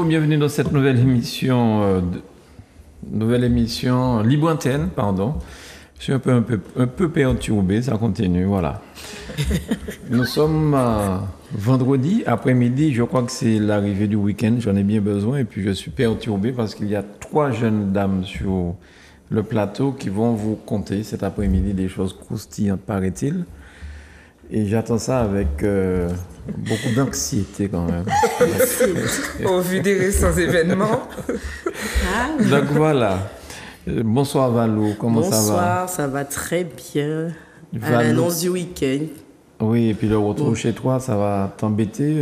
bienvenue dans cette nouvelle émission, Libre Antenne, pardon. Je suis un peu perturbé, ça continue, voilà. Nous sommes vendredi après-midi, je crois que c'est l'arrivée du week-end, j'en ai bien besoin et puis je suis perturbé parce qu'il y a 3 jeunes dames sur le plateau qui vont vous conter cet après-midi des choses croustillantes, paraît-il. Et j'attends ça avec beaucoup d'anxiété quand même. Au vu des récents événements. Donc voilà. Bonsoir Valou, comment ça va? Bonsoir, ça va très bien. À l'annonce du week-end. Oui, et puis le retour chez toi, ça va t'embêter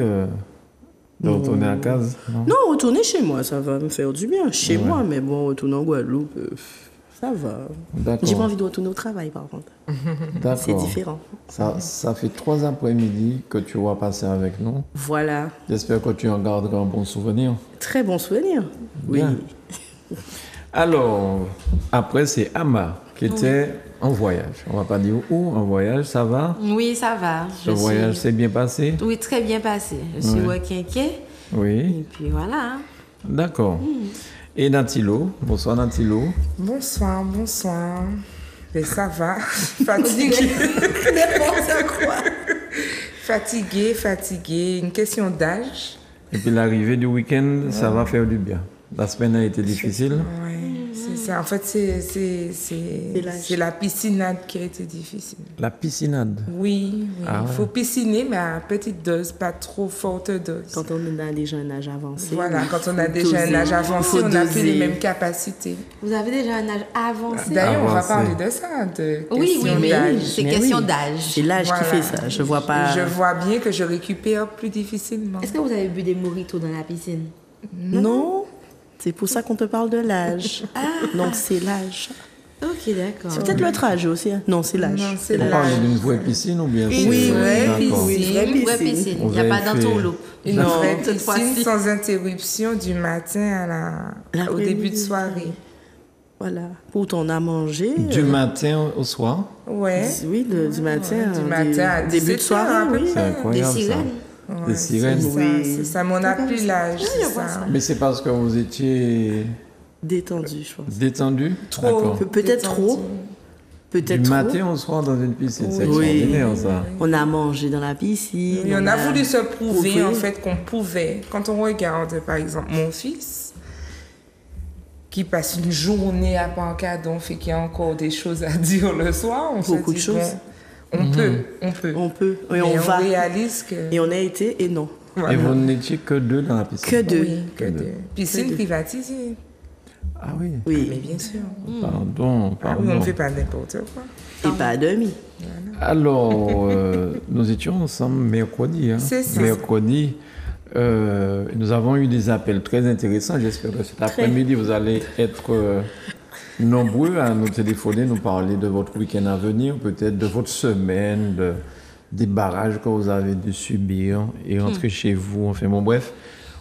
de retourner à casa? Non, retourner chez moi, ça va me faire du bien. Chez moi, mais bon, retourner en Guadeloupe, ça va. D'accord. J'ai pas envie de retourner au travail, par contre. D'accord. C'est différent. Ça fait 3 après-midi que tu vas passer avec nous. Voilà. J'espère que tu en garderas un bon souvenir. Très bon souvenir. Bien. Oui. Alors, après, c'est Ama qui était en voyage. On va pas dire où, en voyage, ça va? Oui, ça va. Le voyage s'est bien passé? Oui, très bien passé. Je suis au Quinquet. Oui. Et puis voilà. D'accord. Et Natilo? Bonsoir Natilo. Bonsoir. Mais ça va. Fatigué. N'importe quoi. Fatigué. Une question d'âge. Et puis l'arrivée du week-end, ça va faire du bien. La semaine a été difficile. Oui, c'est ça. En fait, c'est la piscinade qui a été difficile. La piscinade? Oui. Ah ouais. Faut pisciner, mais à petite dose, pas trop forte dose. Quand on a déjà un âge avancé. Voilà, quand on a déjà un âge avancé, on n'a plus les mêmes capacités. Vous avez déjà un âge avancé? D'ailleurs, on va parler de ça, de oui, d'âge. c'est question d'âge. C'est l'âge qui fait ça. Je vois pas. Je vois bien que je récupère plus difficilement. Est-ce que vous avez bu des mojitos dans la piscine? Non. C'est pour ça qu'on te parle de l'âge. Donc c'est l'âge. Ok, d'accord. C'est peut-être l'autre âge aussi. Hein. Non, c'est l'âge. Non, c'est On parle d'une vraie piscine ou bien? Oui, D'accord. Une vraie piscine. Il n'y a pas d'entourloupe. Une Non, vraie cette piscine fois-ci. sans interruption du matin au début de soirée. Voilà. Pour ton à manger. Du matin au soir? Ouais. Oui, du matin. Du matin à début de 17 soirée, heures, à peu oui. C'est incroyable. Des sirènes. Des sirènes. C'est ça, mais on n'a plus l'âge, c'est ça. Mais c'est parce que vous étiez Détendu, je pense. détendu? Trop. D'accord. Peut-être trop. Peut-être Du trop. matin au soir dans une piscine, c'est Oui. extraordinaire ça. On a mangé dans la piscine. Et on a voulu se prouver, prouvé. en fait, qu'on pouvait. Quand on regarde, par exemple, mon fils, qui passe une journée à Pancadon, fait qu'il y a encore des choses à dire le soir, on Beaucoup se dit, de choses. bon, on peut. Et Mais on va. réalise que... Et on a été et non. Voilà. Et vous n'étiez que 2 dans la piscine? Que deux. Oui, que deux. Piscine privatisée. Ah oui. Mais Oui. bien sûr. Pardon. Ah oui, on ne fait pas n'importe quoi. Et pas à demi. Alors, nous étions ensemble mercredi. Hein. C'est ça. Mercredi, nous avons eu des appels très intéressants. J'espère que cet après-midi, vous allez être nombreux à nous téléphoner, nous parler de votre week-end à venir, peut-être de votre semaine, des barrages que vous avez dû subir et rentrer chez vous. Enfin bon, bref,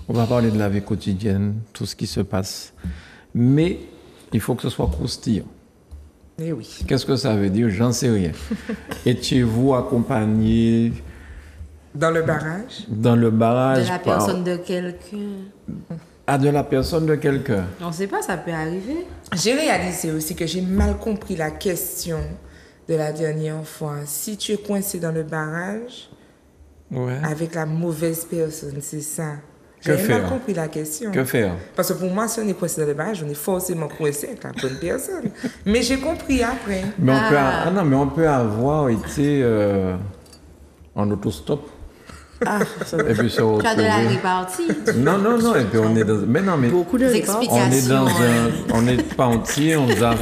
on va parler de la vie quotidienne, tout ce qui se passe. Mais il faut que ce soit croustillant. Eh oui. Qu'est-ce que ça veut dire? J'en sais rien. Étiez-vous accompagné Dans le barrage. dans le barrage De la par- personne de quelqu'un. de la personne de quelqu'un? On ne sait pas, ça peut arriver. J'ai réalisé aussi que j'ai mal compris la question de la dernière fois. Si tu es coincé dans le barrage Ouais. avec la mauvaise personne, c'est ça. Que J'ai faire? mal compris la question. Que faire? Parce que pour moi, si on est coincé dans le barrage, on est forcément coincé avec la bonne personne. Mais j'ai compris après. Mais on peut avoir été en autostop et puis se Tu as de la retrouver. répartie. Non, et puis on est dans... Mais non, mais Beaucoup de Des réponses. on est dans explications. on est parti, on nous a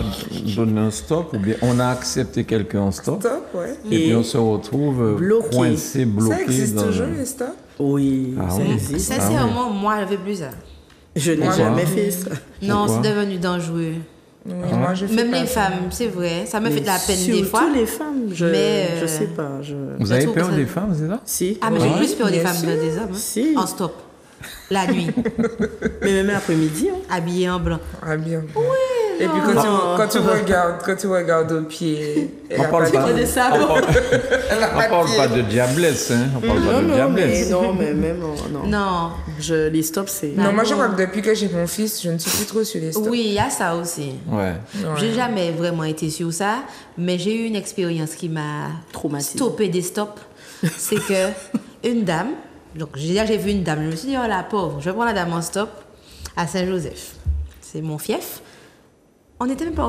donné un stop, ou bien on a accepté quelqu'un en stop, Stop, ouais. et puis Et on se retrouve bloqué. coincé, bloqué Ça existe dans toujours, un- les stops. Oui, Ah ça oui. existe. Sincèrement, moi, je ne fais plus ça. Je n'ai Moi, jamais non. fait ça. Non, Pourquoi? c'est devenu dangereux. Oui, moi, je fais Même pas les ça. femmes, c'est vrai. Ça me fait de la peine Surtout des fois. les femmes, je Mais, sais pas. Vous avez trouve peur que ça- des femmes, c'est ça? Si. Ah, mais j'ai Ouais, plus peur des bien femmes sûr. que des hommes. Hein. Si. En stop. La nuit. Mais même l'après-midi. Hein. Habillée en blanc. Ah bien. Et puis quand tu regardes au pied, elle On a parle pas pas, de- de sabots. elle a on pas de parle pied. pas de diablesse, hein. On parle pas de Mais diablesse. non, mais même, non. Non. Les stops, c'est... Non, moi je crois que depuis que j'ai mon fils, je ne suis plus trop sur les stops. Oui, il y a ça aussi. Ouais. J'ai jamais vraiment été sur ça, mais j'ai eu une expérience qui m'a Traumatisée. stoppé des stops. C'est que une dame, donc j'ai vu une dame, je me suis dit, oh la pauvre, je vais prendre la dame en stop à Saint-Joseph. C'est mon fief. On n'avait pas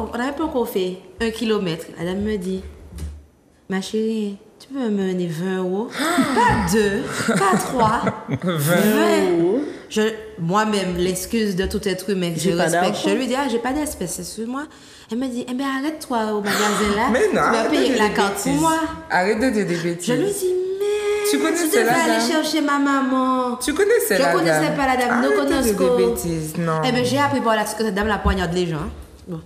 encore fait 1 kilomètre. La dame me dit, ma chérie, tu peux me mener 20 €? Pas 2, pas 3, 20 €. Moi-même, l'excuse de tout être humain que je J'ai pas respecte, d'argent. je lui dis, j'ai pas d'espèce, excuse-moi. Elle me dit, eh bien, arrête-toi au magasin là. Mais non, tu vas arrête de payer dire la des carte pour bêtises. moi. Arrête de dire des Je bêtises. lui dis, mais Tu connaissais devais la aller dame? chercher ma maman. Tu connaissais Je la dame? connaissais pas la dame, nous Arrête de dire connaissons. des bêtises, non. Eh bien, j'ai appris par là que cette dame la poignarde les gens. Bon.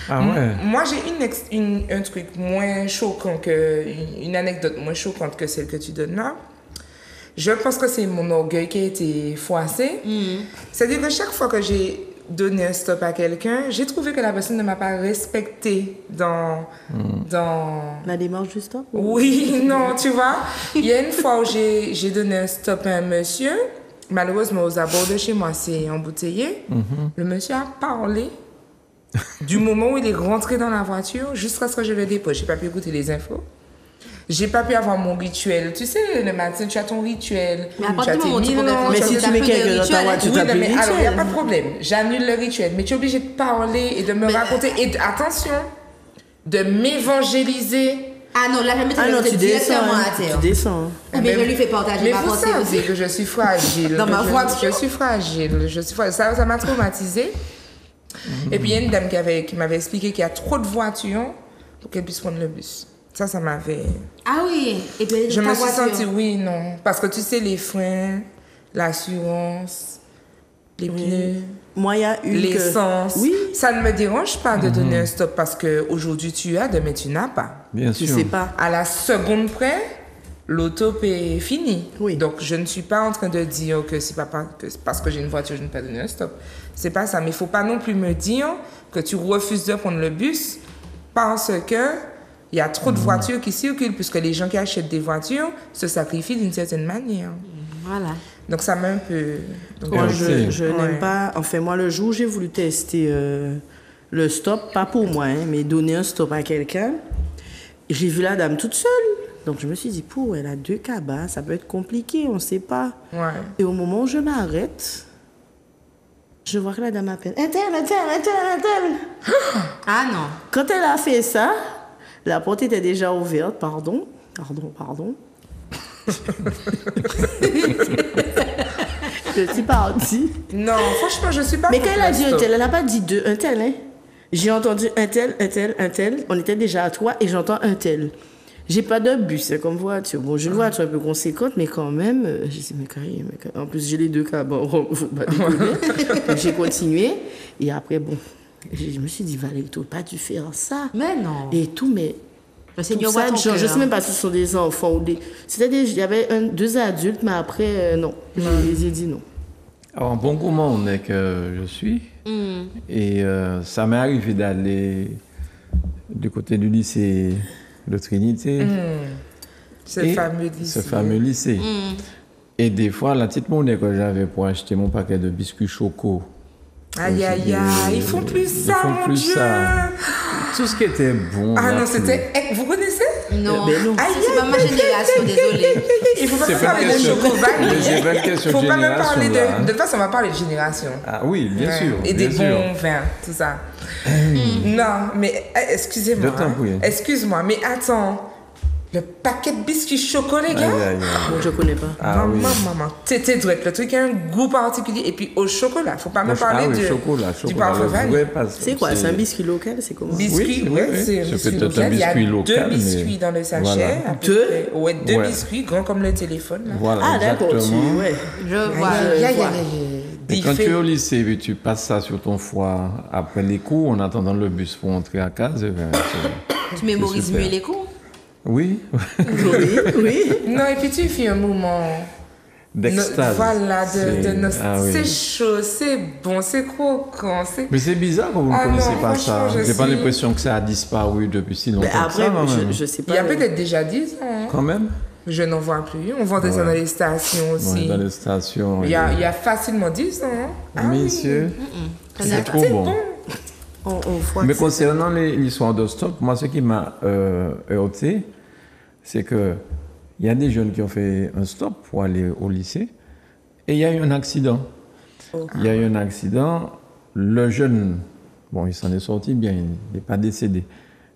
Ah ouais. Moi, j'ai un truc moins choquant que... Une anecdote moins choquante que celle que tu donnes là. Je pense que c'est mon orgueil qui a été froissé. C'est-à-dire que chaque fois que j'ai donné un stop à quelqu'un, j'ai trouvé que la personne ne m'a pas respecté dans... La démarche du stop? Oui, non, tu vois. Il y a une fois où j'ai donné un stop à un monsieur. Malheureusement, aux abords de chez moi, c'est embouteillé. Le monsieur a parlé du moment où il est rentré dans la voiture jusqu'à ce que je le dépose. J'ai pas pu écouter les infos. J'ai pas pu avoir mon rituel. Tu sais, le matin, tu as ton rituel. Mais à Tu partir as du tes moment où tu 1000 peux ans, Mais tu as si tes- tu mets quelqu'un dans ta voiture, oui, t'as non, plus mais de alors, il n'y a rituel. pas de problème. J'annule le rituel. Mais tu es obligé de parler et de me raconter. Et attention, de m'évangéliser. Ah non, là, je vais Ah non, mettre tu descends. directement Hein. à terre. Tu descends. Mais je lui fais partager Mais ma vous pensée savez aussi. que je suis fragile. Dans ma que voiture. Je suis fragile. Ça m'a traumatisée. Et puis il y a une dame qui m'avait expliqué qu'il y a trop de voitures pour qu'elle puisse prendre le bus. Ça m'avait... Ah oui, et puis Je ta me suis voiture. sentie, oui, non. Parce que tu sais, les freins, l'assurance, les pneus, Moi, il y a eu l'essence. Oui. Ça ne me dérange pas de donner un stop parce qu'aujourd'hui tu as, demain tu n'as pas. Bien Tu sûr. sais pas. À la seconde près, l'auto est fini. Oui. Donc je ne suis pas en train de dire que c'est parce que j'ai une voiture, je ne peux pas donner un stop. C'est pas ça. Mais il ne faut pas non plus me dire que tu refuses de prendre le bus parce que il y a trop de voitures qui circulent, puisque les gens qui achètent des voitures se sacrifient d'une certaine manière. Voilà. Donc ça m'a un peu... Donc, Moi, Et aussi- je Ouais. n'aime pas... Enfin, moi, le jour où j'ai voulu tester le stop, pas pour moi, hein, mais donner un stop à quelqu'un, j'ai vu la dame toute seule. Donc, je me suis dit, pour elle a 2 cabas, ça peut être compliqué, on ne sait pas. ouais. Et au moment où je m'arrête, je vois que la dame appelle. Un tel. Ah non. Quand elle a fait ça, la porte était déjà ouverte. Pardon. Je suis partie. Non, franchement, je suis pas... Mais quand contre elle a le dit un stop. tel, elle n'a pas dit un tel. Hein. J'ai entendu un tel. On était déjà à 3 et j'entends un tel. J'ai pas de bus, c'est comme voiture. Bon, j'ai une voiture un peu conséquente, mais quand même, j'ai dit, mais carré. En plus, j'ai les 2 cas. Bon, faut pas déconner. Donc, j'ai continué. Et après, bon, je me suis dit, Valérie, tu n'aurais pas dû faire ça. Mais non. Et tout, mais Le tout Seigneur ça, voit ton genre, je cœur. sais même pas si ce sont des enfants ou des... Il y avait 2 adultes, mais après, non. J'ai dit non. Alors, bon gourmand est que je suis. Et ça m'est arrivé d'aller du côté du lycée de Trinité. Ce Et fameux lycée. Ce fameux lycée. Et des fois, la petite monnaie que j'avais pour acheter mon paquet de biscuits choco. Aïe, aïe, aïe. Ils font plus ça, Ils font mon plus Dieu. ça. Tout ce qui était bon. Ah là, non, tout. c'était... Eh, vous connaissez? Non. Ben non. Aïe, C'est pas ma génération, désolée. Il faut pas C'est me pas parler une de question- choco vanille. c'est pas une question Faut de pas me génération, parler là, hein. de... De toute façon, on va parler de génération. Ah oui, bien Ouais. sûr. Et des bien sûr. bons vins, tout ça. Non, mais excusez-moi. Je t'en prie. Excuse-moi, mais attends. Le paquet de biscuits choco, les gars. Aïe, aïe, aïe. Bon, je connais pas. Ah oui. Maman. Tété douette. Le truc a un goût particulier. Et puis au chocolat. Faut pas me parler Ah oui, du chocolat, du chocolat. parfum le vanille. vrai pas- C'est quoi? C'est un biscuit local? C'est comment? Biscuit, Oui, ouais, oui, c'est un c'est biscuit peut-être local. un Il y a biscuit 2 local, mais biscuits dans le sachet. voilà. à peu 2? près. Ouais, 2 Ouais. biscuits, grands comme le téléphone. Là. Voilà, Ah, d'accord. exactement. Ouais. Je vois. Aïe, aïe, aïe, vois. aïe, aïe. Et quand Diffé- tu es au lycée, puis tu passes ça sur ton foie après les cours, en attendant le bus pour entrer à casa, Tu mémorises super. mieux les cours. oui. Oui. Non, et puis tu fais un moment d'extase. Voilà, Ah oui. c'est chaud, c'est bon, c'est croquant, c'est... Mais c'est bizarre quand vous ne Ah connaissez non, pas ça. franchement, je J'ai pas suis- l'impression que ça a disparu depuis si longtemps Mais que après, ça, quand même. je sais Il y pas. a peut-être déjà 10 ans. Hein. Quand même. Je n'en vois plus. On vendait ça Ouais. dans les stations aussi. Ouais, dans les stations. il y a facilement 10 ans. Hein. Ah oui. Messieurs, c'est C'est trop bon. On voit Mais que c'est- concernant l'histoire de stop, moi, ce qui m'a heurté, c'est que il y a des jeunes qui ont fait un stop pour aller au lycée et il y a eu un accident. Il y a eu un accident. Le jeune, bon, il s'en est sorti bien, il n'est pas décédé.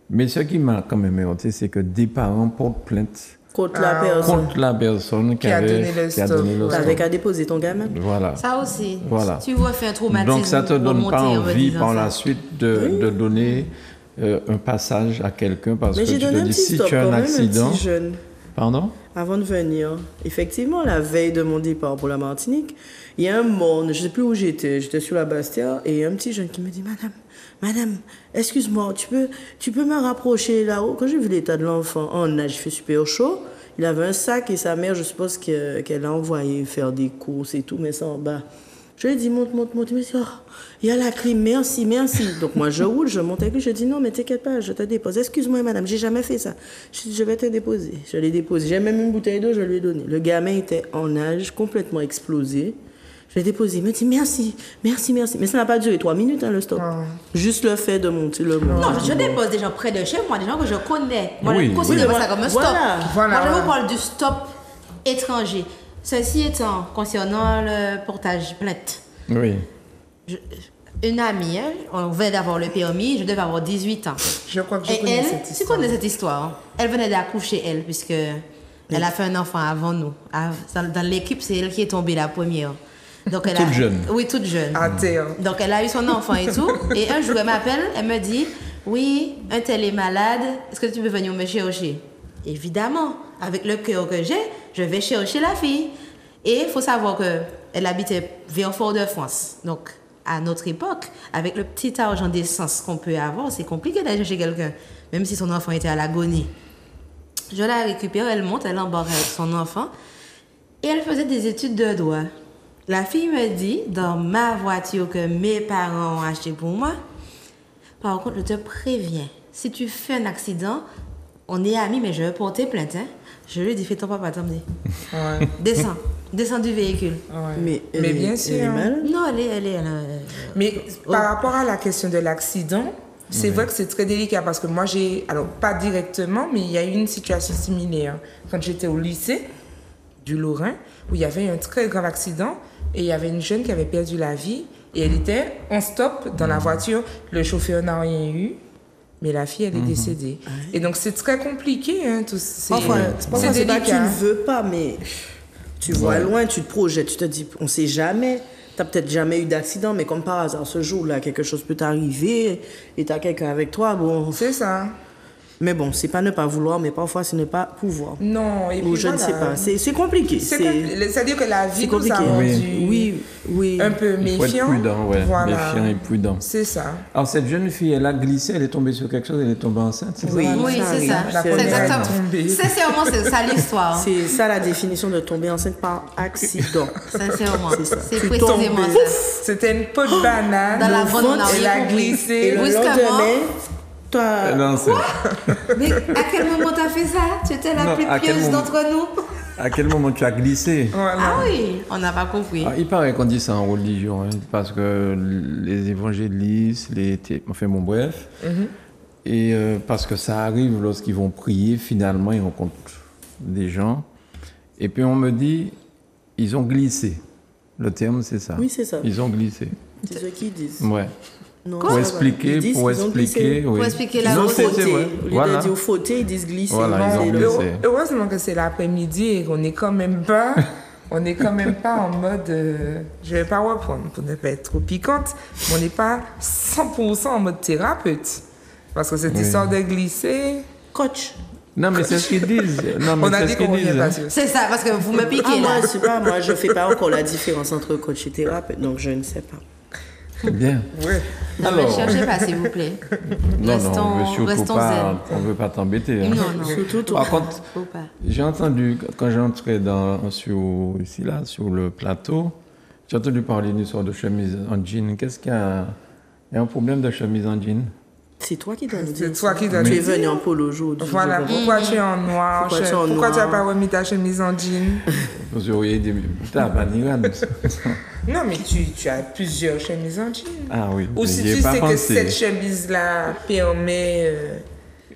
Mais ce qui m'a quand même heurté, c'est que des parents portent plainte contre la personne. contre la personne qui a donné le stop. T'avais qu'à déposer ton gamin. Voilà. Ça aussi. Voilà. Tu vois, fait un traumatisme. Donc ça te donne remonter pas en envie redisant par ça. la suite de donner un passage à quelqu'un parce Mais que j'ai tu te donné un dis petit si stop tu as quand un même, accident. un petit jeune. Pardon? Avant de venir, effectivement, la veille de mon départ pour la Martinique, il y a un monde, je ne sais plus où j'étais sur la Bastia, et il y a un petit jeune qui me dit, Madame, excuse-moi, tu peux me rapprocher là-haut? Quand j'ai vu l'état de l'enfant en âge, il fait super chaud, il avait un sac et sa mère, je suppose qu'elle a envoyé faire des courses et tout, mais ça en bas. Je lui ai dit, monte. Il me dit, oh, il y a la clim, merci. Donc moi, je roule, je monte avec lui, je dis, non, mais t'inquiète pas, je te dépose. Excuse-moi, madame, j'ai jamais fait ça. Je dis, je vais te déposer. Je l'ai déposé. J'ai même une bouteille d'eau, je lui ai donné. Le gamin était en âge, complètement explosé. Je l'ai déposé. Il me dit, merci. Mais ça n'a pas duré 3 minutes, hein, le stop. Juste le fait de monter le monde. Non, je dépose des gens près de chez moi, des gens que je connais. Moi, Oui. je ne considère Oui, pas ça comme un stop. voilà. Moi, je vous parle du stop étranger. Ceci étant, concernant le portage plainte, Oui. une amie, hein, on venait d'avoir le permis, je devais avoir 18 ans. Je crois que je Et connais elle, cette tu histoire. connais cette histoire, hein? Elle venait d'accoucher, elle, puisque elle a fait un enfant avant nous. Dans l'équipe, c'est elle qui est tombée la première. Donc, elle Toute jeune. Oui, toute jeune. À terre. Donc, elle a eu son enfant et tout. Et un jour, elle m'appelle, elle me dit, oui, un tel est malade, est-ce que tu peux venir me chercher? Évidemment, avec le cœur que j'ai, je vais chercher la fille. Et il faut savoir qu'elle habitait vers Fort-de-France. Donc, à notre époque, avec le petit argent d'essence qu'on peut avoir, c'est compliqué d'aller chercher quelqu'un, même si son enfant était à l'agonie. Je la récupère, elle monte, elle embarque avec son enfant. Et elle faisait des études de droit. La fille me dit, dans ma voiture que mes parents ont acheté pour moi, par contre, je te préviens, si tu fais un accident, on est amis, mais je vais porter plainte. Hein? Je lui ai dit, fais ton papa t'emmener. Ouais. Descends du véhicule. Ouais. Mais bien sûr. Elle est malade. Non, elle est. Mais par rapport à la question de l'accident, c'est vrai que c'est très délicat parce que moi alors pas directement, mais il y a eu une situation similaire quand j'étais au lycée du Lorrain où il y avait eu un très grave accident et il y avait une jeune qui avait perdu la vie et elle était en stop dans la voiture. Le chauffeur n'a rien eu. Mais la fille, elle est décédée. Et donc, c'est très compliqué. Hein, tout, c'est Enfin, c'est pas que tu délicat. ne veux pas, mais tu vois loin, tu te projettes, tu te dis, on ne sait jamais. Tu n'as peut-être jamais eu d'accident, mais comme par hasard, ce jour-là, quelque chose peut t'arriver et tu as quelqu'un avec toi. Bon, C'est ça. mais bon, c'est pas ne pas vouloir, mais parfois, c'est ne pas pouvoir. Non, et puis Ou je ne voilà. sais pas. C'est compliqué. C'est-à-dire que la vie c'est nous a compliqué. rendu Oui. un peu Il faut être méfiants. prudent, ouais. Voilà. Méfiant et prudent. C'est ça. Alors, cette jeune fille, elle a glissé, elle est tombée sur quelque chose, elle est tombée enceinte, c'est Oui. ça? Oui, ça c'est arrive. ça. La C'est première exactement. est tombée. Sincèrement, c'est ça l'histoire. C'est ça la définition de tomber enceinte par accident. Sincèrement. C'est ça. C'est Tu précisément tombes. ça. C'était une peau de banane. Dans la bonne, on a Elle a rien compris. Et glissé. le Brusquement. lendemain, toi, Non, c'est... Mais à quel moment t'as fait ça? Tu étais la Non, plus à quel pieuse moment? d'entre nous. À quel moment tu as glissé? Voilà. Ah oui, on n'a pas compris. Ah, il paraît qu'on dit ça en religion, hein, parce que les évangélistes, enfin bon bref, et parce que ça arrive lorsqu'ils vont prier, finalement ils rencontrent des gens, et puis on me dit, ils ont glissé. Le terme c'est ça. Oui, c'est ça. Ils ont glissé. c'est ce qu'ils disent. Ouais. Non, Pour ça va. expliquer, Ils disent pour qu'ils ont expliquer, glissé. oui. Pour expliquer la Non, Ils ont c'est fauté. vrai. Au lieu Voilà. de dire fauter, ils disent glisser. Voilà, ils ont Bon, glissé. heureusement que c'est l'après-midi et qu'on n'est quand même pas, on n'est quand même pas en mode, je vais pas reprendre pour ne pas être trop piquante, mais on n'est pas 100% en mode thérapeute. Parce que cette Oui. histoire de glisser, Coach. Non, mais c'est ce qu'ils disent. Non, mais on a c'est dit ce qu'on qu'ils revient disent. pas hein. sur ça. C'est ça, parce que vous me piquez Ah, moi, là. je sais pas, moi, je fais pas encore la différence entre coach et thérapeute, donc je ne sais pas. Bien. Ouais. Non, mais cherchez pas, s'il vous plaît. Non, Restons surtout pas, zen. on ne veut pas t'embêter. Hein. Non. Surtout toi. Par contre, Faut pas. j'ai entendu, quand j'entrais sur le plateau, j'ai entendu parler d'une sorte de chemise en jean. Qu'est-ce qu'il y a? Il y a un problème de chemise en jean? C'est toi qui dois nous dire. C'est toi ça. qui dois Tu nous es venu dire. en polo aujourd'hui. Voilà, je comprends. pourquoi tu es en noir? Pourquoi tu es en Pourquoi tu n'as noir? pas remis ta chemise en jean? Vous auriez dit, putain, Vanilla. Non, mais tu as plusieurs chemises en jean. Ah oui, Ou mais si j'y ai tu pas sais que pensé. cette chemise-là permet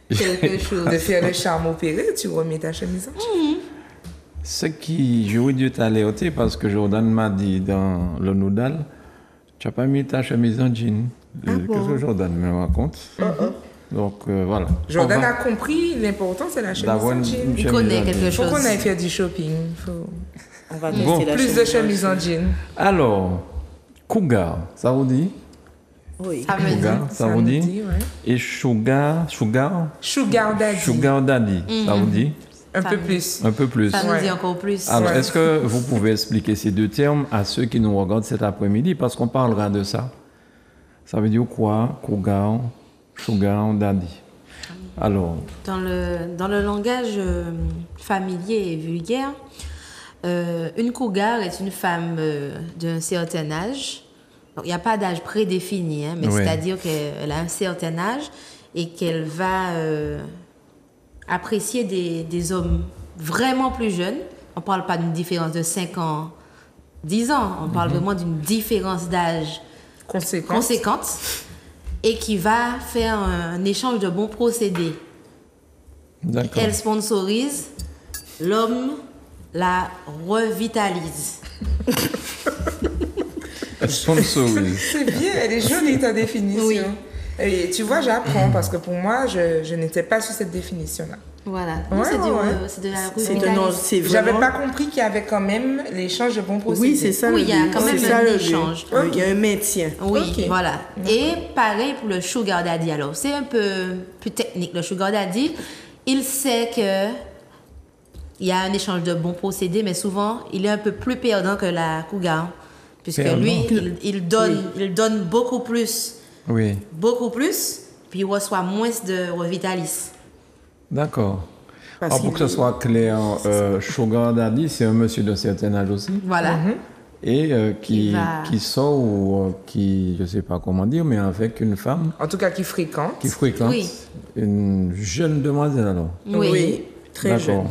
Quelque chose. de faire le charme opéré, tu remets ta chemise en jean. Ce qui, j'aurais dû t'alerter parce que Jordan m'a dit dans le Noudal, tu n'as pas mis ta chemise en jean. Qu'est-ce que Jordan me raconte? Donc voilà. Jordan On va a compris l'importance de la chemise d'avoir en une jean. chemise Il connaît en quelque jean. Faut chose. qu'on aille faire du shopping. On va Bon. tester la Plus de chemise. chemises en jean. Alors, cougar, ça vous dit? Oui. Ça me dit. Cougar, ça vous me dit? ouais. Et sugar Sugar daddy. Sugar daddy, ça vous dit? Un Ça peu me- plus. Un peu plus. Ça nous Ouais. dit encore plus. Alors, Ouais. est-ce que vous pouvez expliquer ces deux termes à ceux qui nous regardent cet après-midi? Parce qu'on parlera de ça. Ça veut dire quoi? Cougar, sugar daddy. Alors, Dans le langage familier et vulgaire, une cougar est une femme d'un certain âge. Donc, il n'y a pas d'âge prédéfini, hein, mais Ouais. c'est-à-dire qu'elle a un certain âge et qu'elle va apprécier des hommes vraiment plus jeunes. On ne parle pas d'une différence de 5 ans, 10 ans. On parle vraiment d'une différence d'âge Conséquence. conséquente et qui va faire un échange de bons procédés. d'accord. Elle sponsorise, l'homme la revitalise. Sponsorise. C'est bien, elle est jolie ta définition. Oui. Et tu vois, j'apprends parce que pour moi, je n'étais pas sur cette définition-là. Voilà. Ouais, c'est ouais. c'est de la C'est revitalisation. c'est J'avais vraiment. pas compris qu'il y avait quand même l'échange de bons procédés. Oui, c'est ça. Oui, le il y a but. quand même C'est ça un le but. échange. Il y a un maintien. Oui, Ok. voilà. Et pareil pour le sugar daddy. Alors, c'est un peu plus technique. Le sugar daddy, il sait que il y a un échange de bons procédés, mais souvent, il est un peu plus perdant que la cougar. Puisque Perdant. lui, il donne beaucoup plus, Oui, puis il reçoit moins de revitalis. d'accord. Parce Alors, pour que ce soit clair, sugar daddy, c'est un monsieur d'un certain âge aussi. Voilà. Et Il va- qui sort ou qui, je sais pas comment dire, mais avec une femme En tout cas, qui fréquente. qui fréquente Oui. une jeune demoiselle alors. Oui. Très jeune.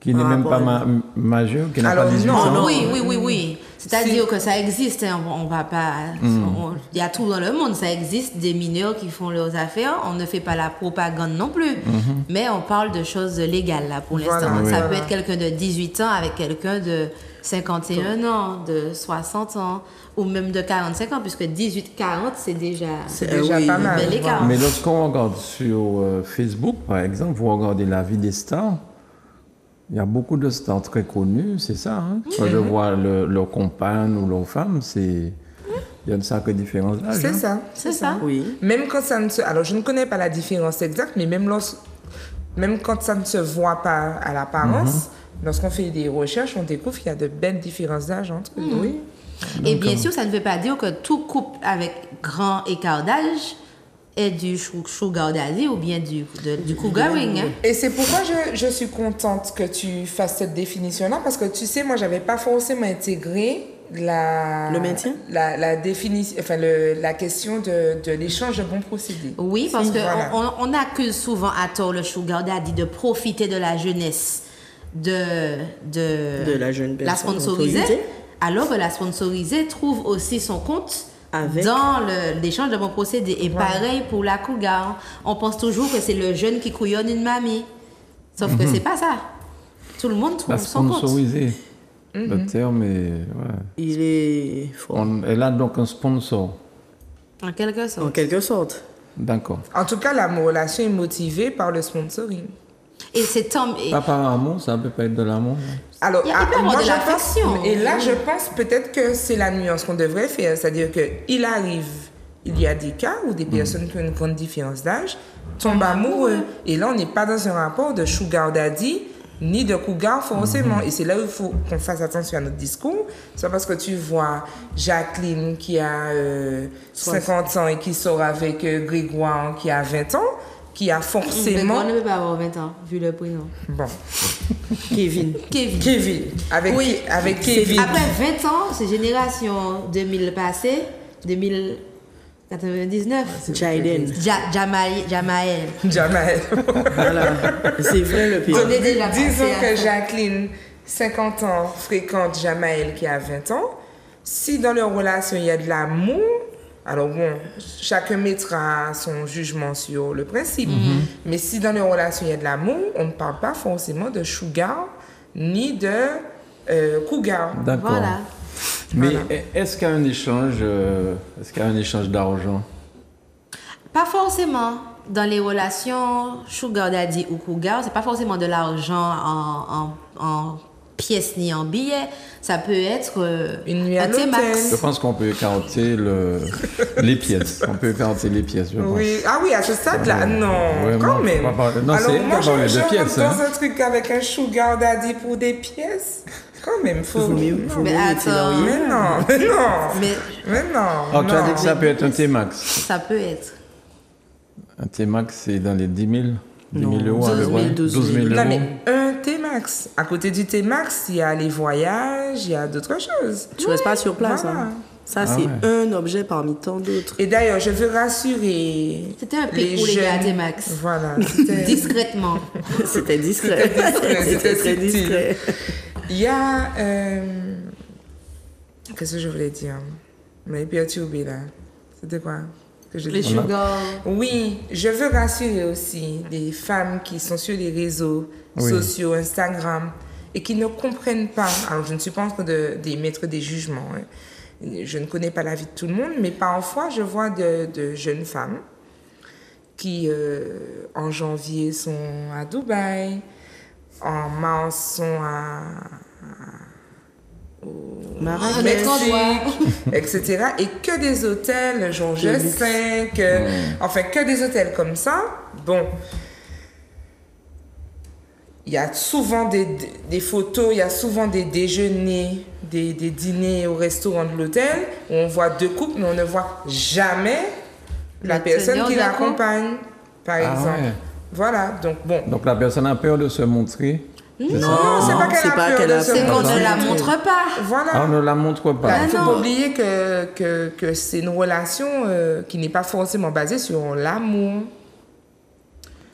Qui n'est Par même pas rapport majeure, qui n'a Alors, pas 18 non, ans. non. Oui. C'est-à-dire que ça existe, hein, on va pas... Il y a tout dans le monde, ça existe, des mineurs qui font leurs affaires, on ne fait pas la propagande non plus, mais on parle de choses légales là pour l'instant. Voilà, Ça oui. peut être quelqu'un de 18 ans avec quelqu'un de 51 ans, de 60 ans, ou même de 45 ans, puisque 18-40, c'est déjà... C'est déjà pas mal. bel écart. Mais lorsqu'on regarde sur Facebook, par exemple, vous regardez la vie des stars, il y a beaucoup de stars très connues, c'est ça. Hein? Quand je vois leur compagne ou leur femme, il y a une sacrée différence d'âge. C'est hein. ça. C'est ça. Oui. Même quand ça ne se... Alors, je ne connais pas la différence exacte, mais même quand ça ne se voit pas à l'apparence, lorsqu'on fait des recherches, on découvre qu'il y a de belles différences d'âge entre eux. Oui. Et bien sûr, ça ne veut pas dire que tout couple avec grand écart d'âge est du sugar daddy ou bien du cougaring. Hein. Et c'est pourquoi je suis contente que tu fasses cette définition-là, parce que tu sais, moi, j'avais pas forcément intégré Le maintien? la définition, enfin, la question de l'échange de bons procédés. Oui, parce que Voilà. on accuse souvent à tort le sugar daddy de profiter de la jeunesse de la jeune la personne sponsorisée, autorisée. alors que la sponsorisée trouve aussi son compte Avec- dans l'échange de bons procédés. Et pareil pour la cougar. On pense toujours que c'est le jeune qui couillonne une mamie. Sauf que c'est pas ça. Tout le monde La trouve son compte. sponsorisée. Le terme est. Ouais. Il est fort. Elle a donc un sponsor. En quelque sorte. En quelque sorte. D'accord. En tout cas, la relation est motivée par le sponsoring. Et c'est tant... et- Pas par amour, ça peut pas être de l'amour. hein. Alors, Il peut y avoir de je l'affection. pense, et là, je pense peut-être que c'est la nuance qu'on devrait faire. C'est-à-dire qu'il arrive, il y a des cas où des personnes qui ont une grande différence d'âge tombent amoureux. Et là, on n'est pas dans un rapport de sugar daddy ni de cougar forcément. Et c'est là où il faut qu'on fasse attention à notre discours. C'est pas parce que tu vois Jacqueline qui a 50 ans et qui sort avec Grégoire qui a 20 ans, qui a forcément... On ne peut pas avoir 20 ans, vu le prénom. Bon. Kevin. Kevin. Avec Kevin. Après 20 ans, c'est génération 2000 passé, 2099. Jaden. Jamaël. Jamais. Voilà. C'est vrai le pire. On est déjà passé Disons à que ça. Jacqueline, 50 ans, fréquente Jamaël qui a 20 ans. Si dans leur relation il y a de l'amour, alors bon, chacun mettra son jugement sur le principe. Mais si dans leur relation il y a de l'amour, on ne parle pas forcément de sugar ni de cougar. D'accord. Voilà. Mais est-ce qu'il y a un échange, d'argent? Pas forcément. Dans les relations sugar daddy ou cougar, c'est pas forcément de l'argent en pièces ni en billets. Ça peut être Une nuit à un l'hôtel. T-Max. Je pense qu'on peut écarter les pièces. On peut écarter les pièces, je pense. Oui. Ah oui, à ce stade-là, non, Ouais, quand moi, même. faut pas parler- non, Alors c'est elle qui moi, a parlé de je pièces, rentre hein. dans un truc avec un sugar daddy pour des pièces. Quand même, faut... Faut mieux Mais mettre dans attends. rien. Mais non. Mais non. Oh, tu as non. dit que ça peut être un T-Max. ça peut être. Un T-Max, c'est dans les 10 000, 10 000 Non, euros à peu 12 000, près. 12 000. 12 000 Non, euros. mais un T-Max. À côté du T-Max, il y a les voyages, il y a d'autres choses. Tu restes pas sur place. Voilà. Hein. Ça, c'est un objet parmi tant d'autres. Et d'ailleurs, je veux rassurer C'était un pic pour les gars à T-Max. Voilà. C'était- Discrètement. C'était discret. C'était très subtil. discret. Il y a... Qu'est-ce que je voulais dire? Mais perturbé là. C'était quoi que je Les disais? sugar. Oui, je veux rassurer aussi les femmes qui sont sur les réseaux Oui. sociaux, Instagram, et qui ne comprennent pas. Alors, je ne suis pas en train d'émettre des jugements. Hein. Je ne connais pas la vie de tout le monde, mais parfois, je vois de jeunes femmes qui, en janvier, sont à Dubaï, en mars, sont Marrakech. Mexique, etc. Et que des hôtels, genre je sais que... Enfin, que des hôtels comme ça. Bon. Il y a souvent des photos, il y a souvent des déjeuners, des dîners au restaurant de l'hôtel où on voit deux couples, mais on ne voit jamais la Le personne teneur qui de la l'accompagne, par Ah exemple. ouais. Voilà, donc bon. Donc la personne a peur de se montrer. C'est ça? Non, c'est pas qu'elle a peur de se C'est qu'on montrer. ne la montre pas. Voilà. Ah, on ne la montre pas. Il ne faut non. pas oublier que c'est une relation qui n'est pas forcément basée sur l'amour.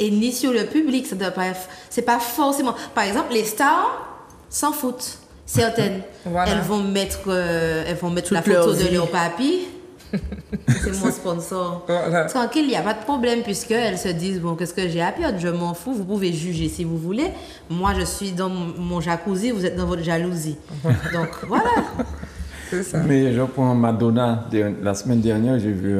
Et ni sur le public, ça doit pas. C'est pas forcément. Par exemple, les stars s'en foutent. Certaines, Voilà. elles vont mettre la Toute photo leur de vie. leur papy. C'est mon sponsor. Voilà. Tranquille, il n'y a pas de problème puisqu'elles se disent bon, qu'est-ce que j'ai à perdre? Je m'en fous. Vous pouvez juger si vous voulez. Moi, je suis dans mon jacuzzi, vous êtes dans votre jalousie. Donc voilà. C'est ça. Mais je prends Madonna. La semaine dernière, j'ai vu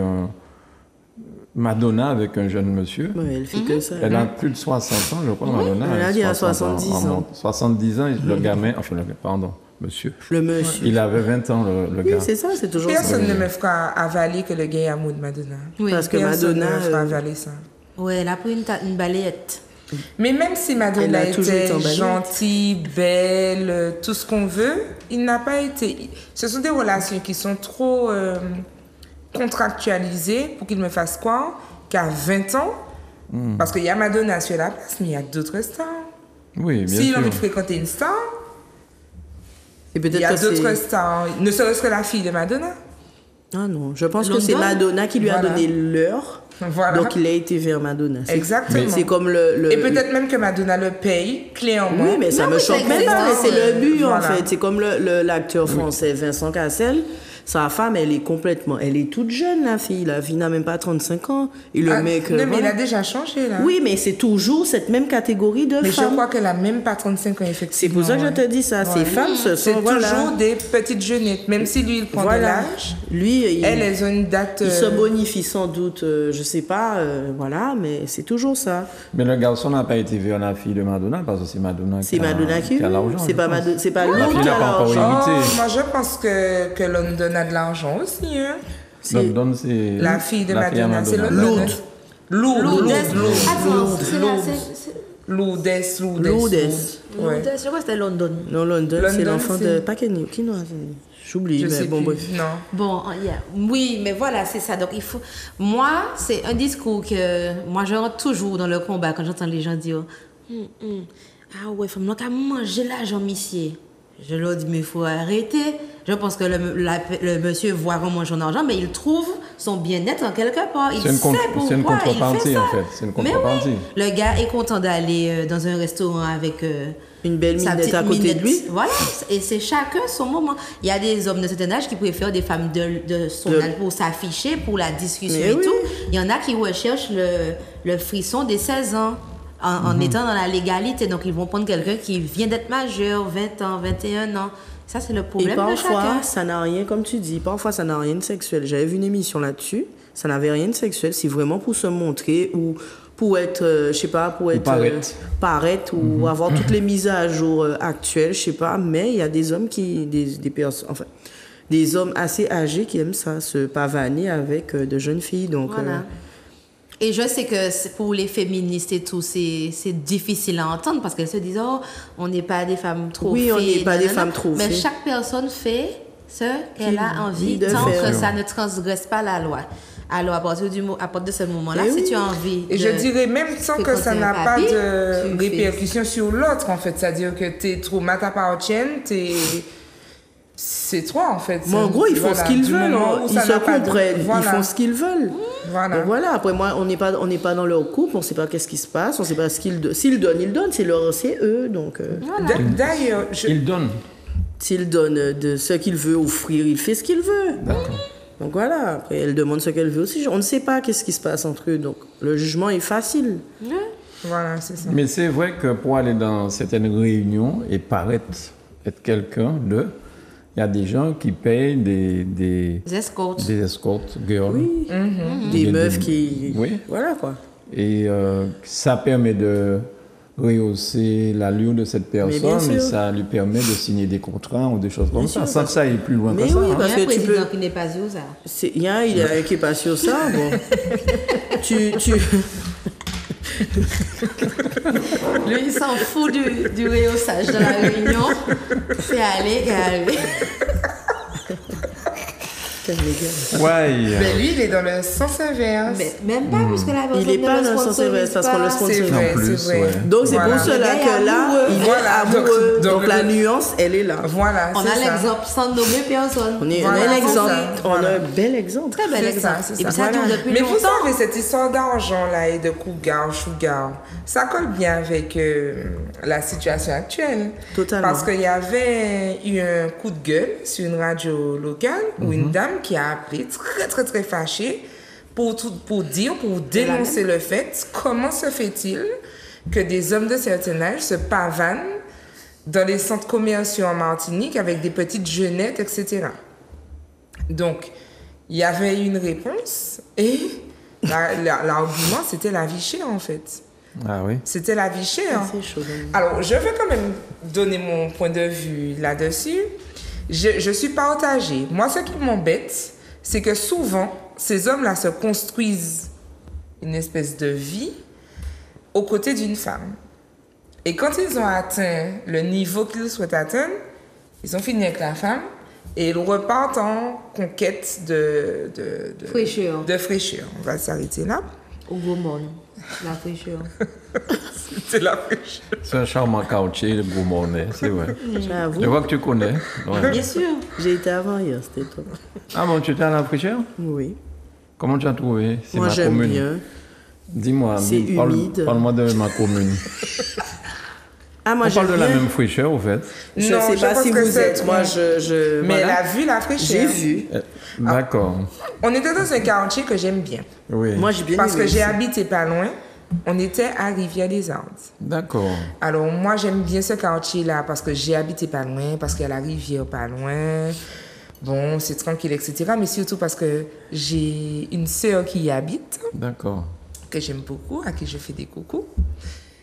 Madonna avec un jeune monsieur. Ouais, elle fait que ça. Elle a plus de 60 ans, je crois, Madonna. elle a dit à 60 70 ans. 70 ans, le gamin, enfin, pardon, monsieur. Le monsieur. Il avait 20 ans, le Oui, gars. c'est ça, c'est toujours ça. Personne ne me fera avaler que le gars est amoureux de Madonna. Oui. Parce que Personne Madonna, ne me fera avaler ça. Ouais, elle a pris une balayette. Mais même si Elle Madonna a toujours été était emballée. gentille, belle, tout ce qu'on veut, il n'a pas été... Ce sont des relations qui sont trop contractualisées pour qu'il me fasse croire qu'à 20 ans, parce qu'il y a Madonna sur la place, mais il y a d'autres stars. Oui, bien S'il a sûr. envie de fréquenter une star, Et il y peut-être a que d'autres c'est... stars. Ne serait-ce que la fille de Madonna. Ah non, je pense que London. c'est Madonna qui lui a Voilà. donné l'heure. Voilà. Donc il a été vers Madonna. C'est- Exactement. C'est comme le... Et peut-être même que Madonna le paye, clé en main. Oui, mais ça Non, me mais choque ça même pas. existe, Mais c'est le but, en voilà. fait. C'est comme l'acteur français Vincent Cassel. Sa femme, elle est complètement... Elle est toute jeune, la fille. La fille n'a même pas 35 ans. Et le Ah, mec... non, mais il voilà. a déjà changé, là. Oui, mais c'est toujours cette même catégorie de Mais je femmes. crois qu'elle a même pas 35 ans, effectivement. C'est pour ça que je ouais. te dis ça. Ces Ouais. femmes, ce C'est sont... Voilà. toujours des petites jeunettes. Même si lui, il prend de Voilà. l'âge, Lui, elles ont une date... il se bonifie sans doute, je sais pas, voilà, mais c'est toujours ça. Mais le garçon n'a pas été vers la fille de Madonna parce que c'est Madonna C'est Madonna qui a l'argent. c'est je pas pense. Madonna, c'est pas La l'autre fille qui n'a a pas encore l'argent. imité. Moi, je pense que London a de l'argent aussi. Hein. London, c'est... La fille de la fille à Madonna, c'est Madonna. London. Lourdes. Lourdes. Lourdes. Lourdes. Attends, Lourdes. c'est là, Lourdes. c'est- Lourdes. Lourdes. Ouais. Je crois que c'était London. Non, London, c'est London, l'enfant c'est- de... Pas Kenny, qui nous a... J'oublie, Je mais sais bon, plus. bref. Non. Bon, oui, mais voilà, c'est ça. Donc, il faut. Moi, c'est un discours que. Moi, je rentre toujours dans le combat quand j'entends les gens dire ah ouais, femme, donc à manger l'argent, monsieur. Je leur dis, mais il faut arrêter. Je pense que le monsieur voit comment son argent, mais il trouve son bien-être en quelque part. Il C'est une sait pourquoi c'est une il fait contrepartie, ça. en fait. C'est une Mais contrepartie. oui, le gars est content d'aller dans un restaurant avec Une belle sa minette petite à côté minette. de lui. Voilà, et c'est chacun son moment. Il y a des hommes de certain âge qui préfèrent des femmes de son âge pour s'afficher, pour la discussion Mais et oui. tout. Il y en a qui recherchent le frisson des 16 ans en étant dans la légalité. Donc, ils vont prendre quelqu'un qui vient d'être majeur, 20 ans, 21 ans. Ça, c'est le Et problème de parfois, chacun. ça n'a rien, comme tu dis, parfois ça n'a rien de sexuel. J'avais vu une émission là-dessus, ça n'avait rien de sexuel, c'est vraiment pour se montrer ou pour être, je sais pas, pour être... paraître ou avoir toutes les mises à jour actuelles, je sais pas, mais il y a des hommes qui... des personnes, enfin, des hommes assez âgés qui aiment ça, se pavaner avec de jeunes filles, donc... Voilà. Et je sais que pour les féministes et tout, c'est difficile à entendre parce qu'elles se disent oh, on n'est pas des femmes trop Oui, on n'est pas des femmes trop Mais fées. chaque personne fait ce qu'elle a envie de tant faire. que ça ne transgresse pas la loi. Alors, à partir de ce moment-là, Eh si oui. tu as envie. Et je dirais même sans que ça n'a pas tu de fais. répercussions sur l'autre, en fait. C'est-à-dire que tes traumas t'appartiennent, c'est toi, en fait. Mais en gros, ils font Voilà, ce qu'ils du veulent, moment hein. où Ils ça se n'a pas de- comprennent, ils Voilà. font ce qu'ils veulent. Voilà. Donc voilà, après moi, on n'est pas dans leur couple, on ne sait pas qu'est-ce qui se passe, on ne sait pas ce qu'ils donnent. S'ils donnent, ils donnent, c'est eux, donc... D'ailleurs, Il donne. S'il donne de ce qu'il veut offrir, il fait ce qu'il veut. Donc voilà, après elle demande ce qu'elle veut aussi. On ne sait pas qu'est-ce qui se passe entre eux, donc le jugement est facile. voilà, c'est ça. Mais c'est vrai que pour aller dans certaines réunions et paraître être quelqu'un de... Il y a des gens qui payent des escortes. escortes girls. Oui. Mhm. Des Des- meufs des- qui... Oui. Voilà quoi. Et ça permet de rehausser l'allure de cette bien personne sûr. et ça lui permet de signer des contrats ou des choses comme ça, sûr, sans que ça aille plus loin Mais que ça. oui, hein. Il y a parce un que tu président peux... qui n'est pas Yosa. Il y a un qui est pas sur ça, bon. tu... Lui, il s'en fout du rehaussage de la réunion. C'est aller et aller. Ouais. Mais lui, il est dans le sens inverse. Mais même pas, puisque la personne Il est pas ne dans le sens inverse, parce qu'on le sponsorise C'est sponsor. vrai, En plus, c'est vrai. ouais. Donc c'est Voilà. pour cela Le gars est que là, amoureux. il est Voilà, amoureux. donc Donc la nuance, elle est là. Voilà, On c'est a ça. l'exemple sans nommer personne. On a Voilà, un c'est exemple, ça. on a Voilà. un bel exemple. Très bel C'est exemple. ça, c'est Et puis ça. ça dure depuis Mais vous longtemps. savez, cette histoire d'argent là et de cougar, sugar, ça colle bien avec la situation actuelle. Totalement. Parce qu'il y avait eu un coup de gueule sur une radio locale où une dame qui a appelé très très très fâchée pour dénoncer le fait, comment se fait-il que des hommes de certain âge se pavanent dans les centres commerciaux en Martinique avec des petites jeunettes, etc. Donc, il y avait une réponse et l'argument, c'était la vie chère, en fait. Ah oui. C'était la vie chère. C'est chaud. Alors, je veux quand même donner mon point de vue là-dessus. Je suis partagée. Moi, ce qui m'embête, c'est que souvent, ces hommes-là se construisent une espèce de vie aux côtés d'une femme. Et quand ils ont atteint le niveau qu'ils souhaitent atteindre, ils ont fini avec la femme et ils repartent en conquête de Fraîcheur. de fraîcheur. On va s'arrêter là. Au gourmand. La fraîcheur. C'est la fraîcheur. C'est un charmant caoutchouc, le gros monnaie, c'est vrai. J'avoue. Je vois que tu connais. Ouais. Bien sûr. J'ai été avant hier, c'était top. Ah bon, tu étais à la fraîcheur? Oui. Comment tu as trouvé? C'est Moi ma j'aime commune. bien. Dis-moi, C'est humide. parle-moi de ma commune. Ah, moi On parle j'aime de la bien. même fraîcheur, au fait. Je Non, sais je pas pense si que vous c'est- êtes. Moi je Mais elle voilà. a vu la fraîcheur. J'ai vu. D'accord. On était dans un quartier que j'aime bien. Oui. Moi j'ai bien Parce aimé que j'ai aussi. habité pas loin. On était à Rivière-des-Ardes. D'accord. Alors, moi, j'aime bien ce quartier-là parce que j'ai habité pas loin, parce qu'il y a la rivière pas loin. Bon, c'est tranquille, etc. Mais surtout parce que j'ai une sœur qui y habite, D'accord. que j'aime beaucoup, à qui je fais des coucous.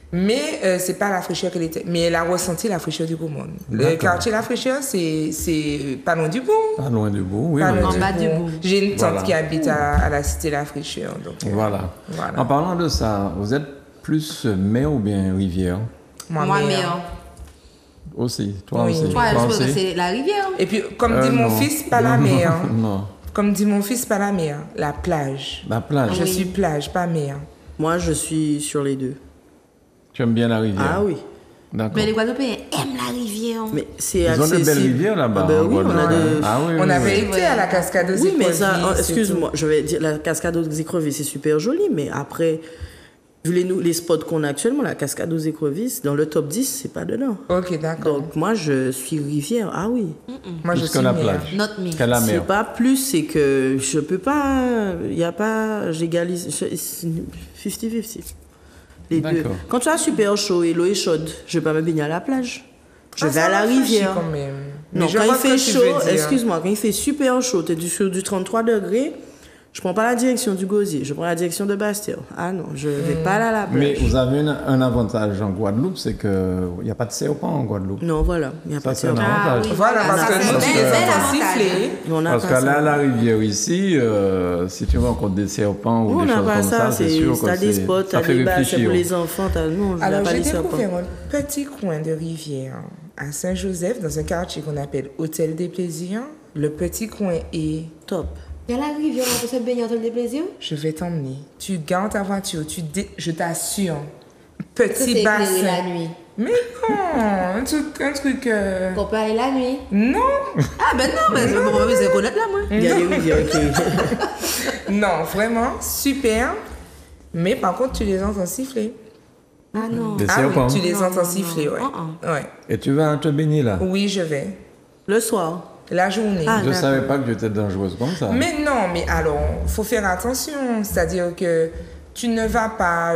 Mais c'est pas la fraîcheur qu'elle était. Mais elle a ressenti la fraîcheur du Gaumont. Le D'accord. quartier La Fraîcheur, c'est pas loin du Bourg. Pas loin de vous, oui. Pas oui. loin En bas du Bourg. Bourg. J'ai une tante Voilà. qui habite à la cité La Fraîcheur. Donc, Voilà. Voilà. En parlant de ça, vous êtes plus mer ou bien rivière? Moi, meilleur. Aussi, toi Oui. aussi. Toi, je Toi pense que aussi? c'est la rivière. Et puis, comme dit mon Non. fils, pas la mer. Non, Comme dit mon fils, pas la mer, la plage. la plage. Je Oui. suis plage, pas mer. Moi, je suis sur les deux. Tu aimes bien la rivière? Ah oui. D'accord. Mais les Guadeloupéens aiment la rivière. Mais c'est Ils ont de accessible. belles rivières là-bas. Ah ben en oui, on a Guadeloupe. de... Ah oui, On oui, avait oui. été à la cascade aux Oui, mais ça, Écrevisses, excuse-moi, je vais dire, la cascade aux écrevisses, c'est super joli, mais après, vu les spots qu'on a actuellement, la cascade aux écrevisses, dans le top 10, c'est pas dedans. tout. Ok, d'accord. Donc, moi, je suis rivière, ah oui. Moi, je Plus suis que la mer. plage. Not me. Qu'à la C'est mer. pas plus, c'est que je peux pas, il y a pas, j'égalise, 50-50. Les deux. D'accord. Quand tu as super chaud et l'eau est chaude, je vais pas me baigner à la plage. Je Ah, vais ça à la rafraîchit rivière. quand même. Non, Mais je quand il vois ce fait que tu chaud, veux dire. excuse-moi, quand il fait super chaud, tu es sur du 33 degrés, je prends pas la direction du Gosier, je prends la direction de Bastille. Ah non, je vais pas aller à la plage. Mais vous avez un avantage en Guadeloupe, c'est qu'il n'y a pas de serpent en Guadeloupe. Non, voilà, il n'y a Ça, pas de c'est un serpent. avantage. Voilà, parce ça, que c'est nous, un tu bel les entends avantage. siffler. On n'a Parce pas qu'à ça. la rivière ici, si tu rencontres des serpents ou On des n'a choses pas comme ça, c'est sûr que t'as des spots, ça t'as fait des bassins réfléchir. pour les enfants, non, je Alors, n'ai pas j'ai les serpents. découvert un petit coin de rivière à Saint-Joseph, dans un quartier qu'on appelle Hôtel des Plaisirs. Le petit coin est... Top. Il y a la rivière, on peut se baigner en des plaisirs. Je vais t'emmener. Tu gardes ta voiture, je t'assure. Ça, Petit c'est éclairé bassin. la nuit. Mais non, un truc... On peut aller la nuit. Non, Ah ben non, mais je peux pas besoin de connaître là, moi. Il y a des rivières qui... non, vraiment, super. Mais par contre, tu les entends siffler. Ah non. Des Ah serpents. oui, tu les Non, entends non, siffler, non. ouais. Ouais. Et tu vas te baigner là. Oui, je vais. Le soir. La journée. Ah, Je ne d'accord. savais pas que tu étais dangereuse comme ça. Mais non, mais alors, faut faire attention. C'est-à-dire que tu ne vas pas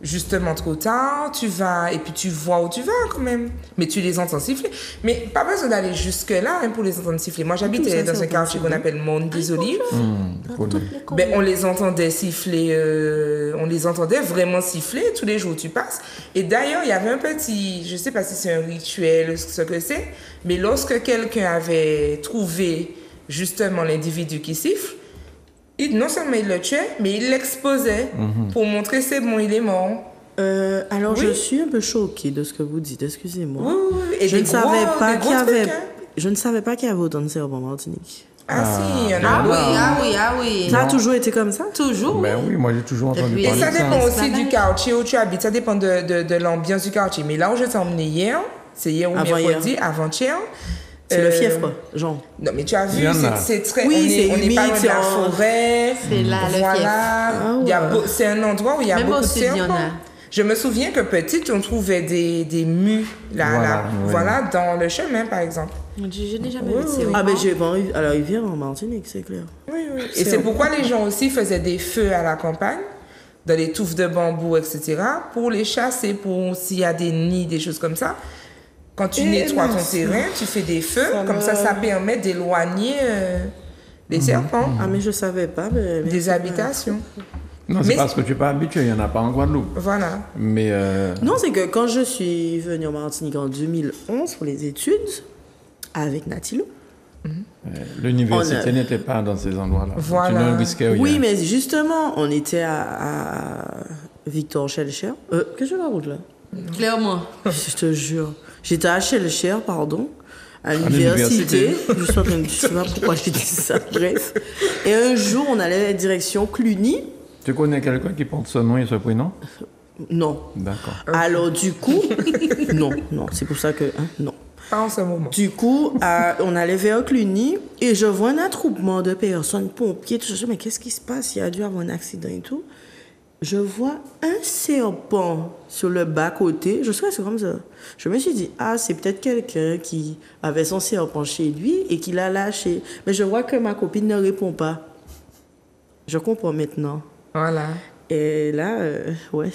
justement trop tard, tu vas, et puis tu vois où tu vas quand même. Mais tu les entends siffler. Mais pas besoin d'aller jusque-là hein, pour les entendre siffler. Moi, j'habitais ça, dans c'est un quartier qu'on appelle Monde des Olives. Pour les- Ben, on les entendait siffler, on les entendait vraiment siffler tous les jours où tu passes. Et d'ailleurs, il y avait un petit, je sais pas si c'est un rituel, ce que c'est, mais lorsque quelqu'un avait trouvé justement l'individu qui siffle, non seulement il le tuait, mais il l'exposait pour montrer c'est bon, il est mort. Alors, Oui. je suis un peu choquée de ce que vous dites, excusez-moi. Oui, oui, oui. Et Je des ne savais gros- pas des qu'il y gros avait... trucs, hein. Je ne savais pas qu'il y avait autant de serpents en Martinique. Ah si, il y en a. Ah oui, beaucoup. ah oui, ah oui. Ça a toujours été comme ça? Toujours. Ben oui, moi j'ai toujours entendu puis- Et parler ça de ça. dépend aussi Esplanade. du quartier où tu habites, ça dépend de l'ambiance du quartier. Mais là où je t'ai emmené hier, c'est hier ou Avant-hier. mercredi, avant-hier. C'est le fief, quoi, genre. Non, mais tu as vu, Il y en a. c'est très. Oui, c'est on est humide, pas loin de c'est la en- forêt. C'est là, le Voilà. fief. Ah Il y a ouais. c'est un endroit où il y a Même beaucoup au de sud, il y en serpents. a. Je me souviens que petite, on trouvait des mues là, Voilà, là, oui. voilà, dans le chemin, par exemple. Je n'ai jamais Oui, vu de oui. serpent. Ah, ben j'ai pas à la rivière en Martinique, c'est clair. Oui, oui. Et c'est pourquoi les gens aussi faisaient des feux à la campagne, dans les touffes de bambou, etc., pour les chasser, pour s'il y a des nids, des choses comme ça. Quand tu nettoies ton terrain, tu fais des feux, comme ça permet d'éloigner les serpents Ah, mais je savais pas. Mais des habitations. Non, c'est Mais- parce que tu n'es pas habitué, il n'y en a pas en Guadeloupe. Voilà. Mais Non, c'est que quand je suis venue en Martinique en 2011 pour les études, avec Natilo. l'université On a- n'était pas dans ces endroits-là. Voilà. Tu ne risquais rien. Oui, mais justement, on était à Victor Schellcher. Qu'est-ce que je raconte là? Clairement. Je te jure. J'étais à Schellcher, pardon, à l'université. l'université. Je suis en train de... Je sais pas pourquoi j'ai dit ça, bref. Et un jour, on allait à la direction Cluny. Tu connais quelqu'un qui porte ce nom et ce prénom? Non. D'accord. Alors, du coup... non, c'est pour ça que... hein, non. Pas en ce moment. Du coup, on allait vers Cluny et je vois un attroupement de personnes, pompiers, tout ça. Je dis, mais qu'est-ce qui se passe? Il y a dû avoir un accident et tout. Je vois un serpent sur le bas-côté. Je suis restée comme ça. Je me suis dit, ah, c'est peut-être quelqu'un qui avait son serpent chez lui et qui l'a lâché. Mais je vois que ma copine ne répond pas. Je comprends maintenant. Voilà. Et là, ouais.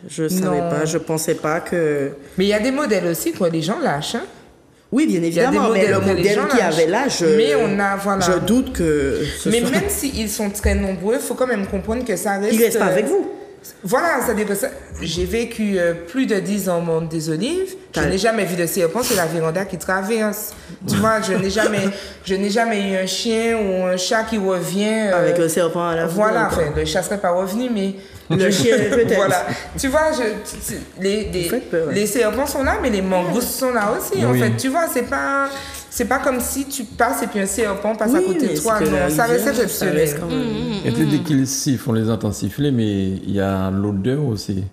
Je savais Non. pas, je pensais pas que... Mais il y a des modèles aussi, quoi, les gens lâchent. Hein. Oui, bien Il y a des évidemment, mais modèles le que les modèle gens qu'il y lâchent. avait là, Mais on a, voilà. je doute que... ce Mais soit- même s'ils sont très nombreux, il faut quand même comprendre que ça reste... Il reste pas avec vous. Voilà, c'est-à-dire que ça, j'ai vécu plus de 10 ans au monde des Olives. Je T'as- n'ai jamais vu de serpent sur la véranda qui traverse. Tu vois, je n'ai jamais eu un chien ou un chat qui revient. Avec le serpent à la Voilà, fenêtre. enfin, le chat serait pas revenu, mais Le chien, peut-être. Voilà. Tu vois, Vous faites peur, ouais. les serpents sont là, mais les mangoustes sont là aussi, en Oui. fait. Tu vois, c'est pas comme si tu passes et puis un serpent passe à Oui, côté mais de toi. c'est que la Non, ça reste rivière, ça exceptionnel. reste quand même. Et dès qu'ils sifflent, on les entend siffler, mais il y a l'odeur aussi.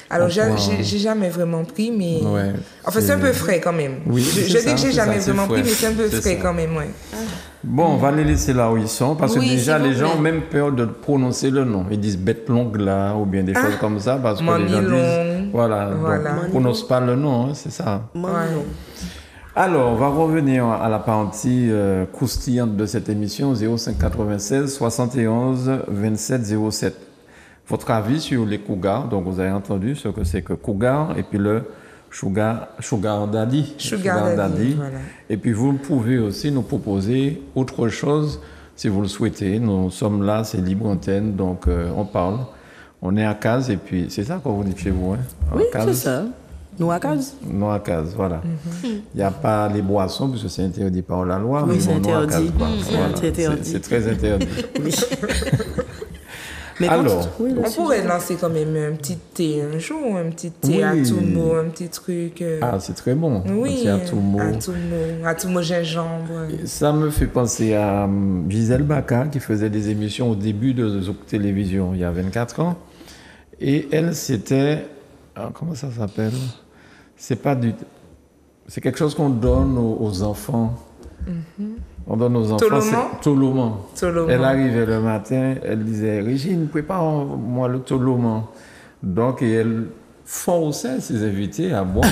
Alors, On pourra- j'ai jamais vraiment pris, mais... Ouais, Enfin, c'est un peu frais quand même. Oui, je c'est dis ça, que j'ai c'est jamais ça, c'est vraiment pris, frais. mais c'est un peu C'est frais ça. quand même, ouais. Bon, on va les laisser là où ils sont, parce que Oui, déjà, s'il les vous gens plaît. ont même peur de prononcer le nom. Ils disent bête longue là, ou bien des choses comme ça, parce que les gens Manilong. disent... Voilà, Voilà. donc, on prononce pas le nom, hein, c'est ça. Moi, Ouais. non. Alors, on va revenir à la partie croustillante de cette émission, 05 96 71 27 07. Votre avis sur les cougars, donc vous avez entendu ce que c'est que cougar, et puis le sugar daddy. Sugar daddy, voilà. Et puis vous pouvez aussi nous proposer autre chose si vous le souhaitez. Nous sommes là, c'est libre antenne, donc on parle. On est à Case, et puis c'est ça qu'on vous dit chez vous, hein? Oui, À Case. c'est ça. Nous à case. Non à Case, voilà. Il n'y a pas les boissons, puisque c'est interdit par la loi. Oui, mais c'est bon, non à interdit. Case, quoi. Voilà. C'est interdit. C'est très interdit. Oui. Mais Alors, quand- oui, On pourrait lancer quand même un petit thé un jour, un petit thé Oui. à tout mot, un petit truc. Ah, c'est très bon. oui, C'est à tout mot. à tout mot gingembre. Ça me fait penser à Gisèle Baka qui faisait des émissions au début de Zouk Télévision, il y a 24 ans. Et elle, c'était... comment ça s'appelle? C'est pas du... C'est quelque chose qu'on donne aux enfants. On donne aux enfants... Toloman? c'est Toloman. Toloman. Elle arrivait le matin, elle disait « Régine, prépare-moi le Toloman ». Donc, et elle forçait ses invités à boire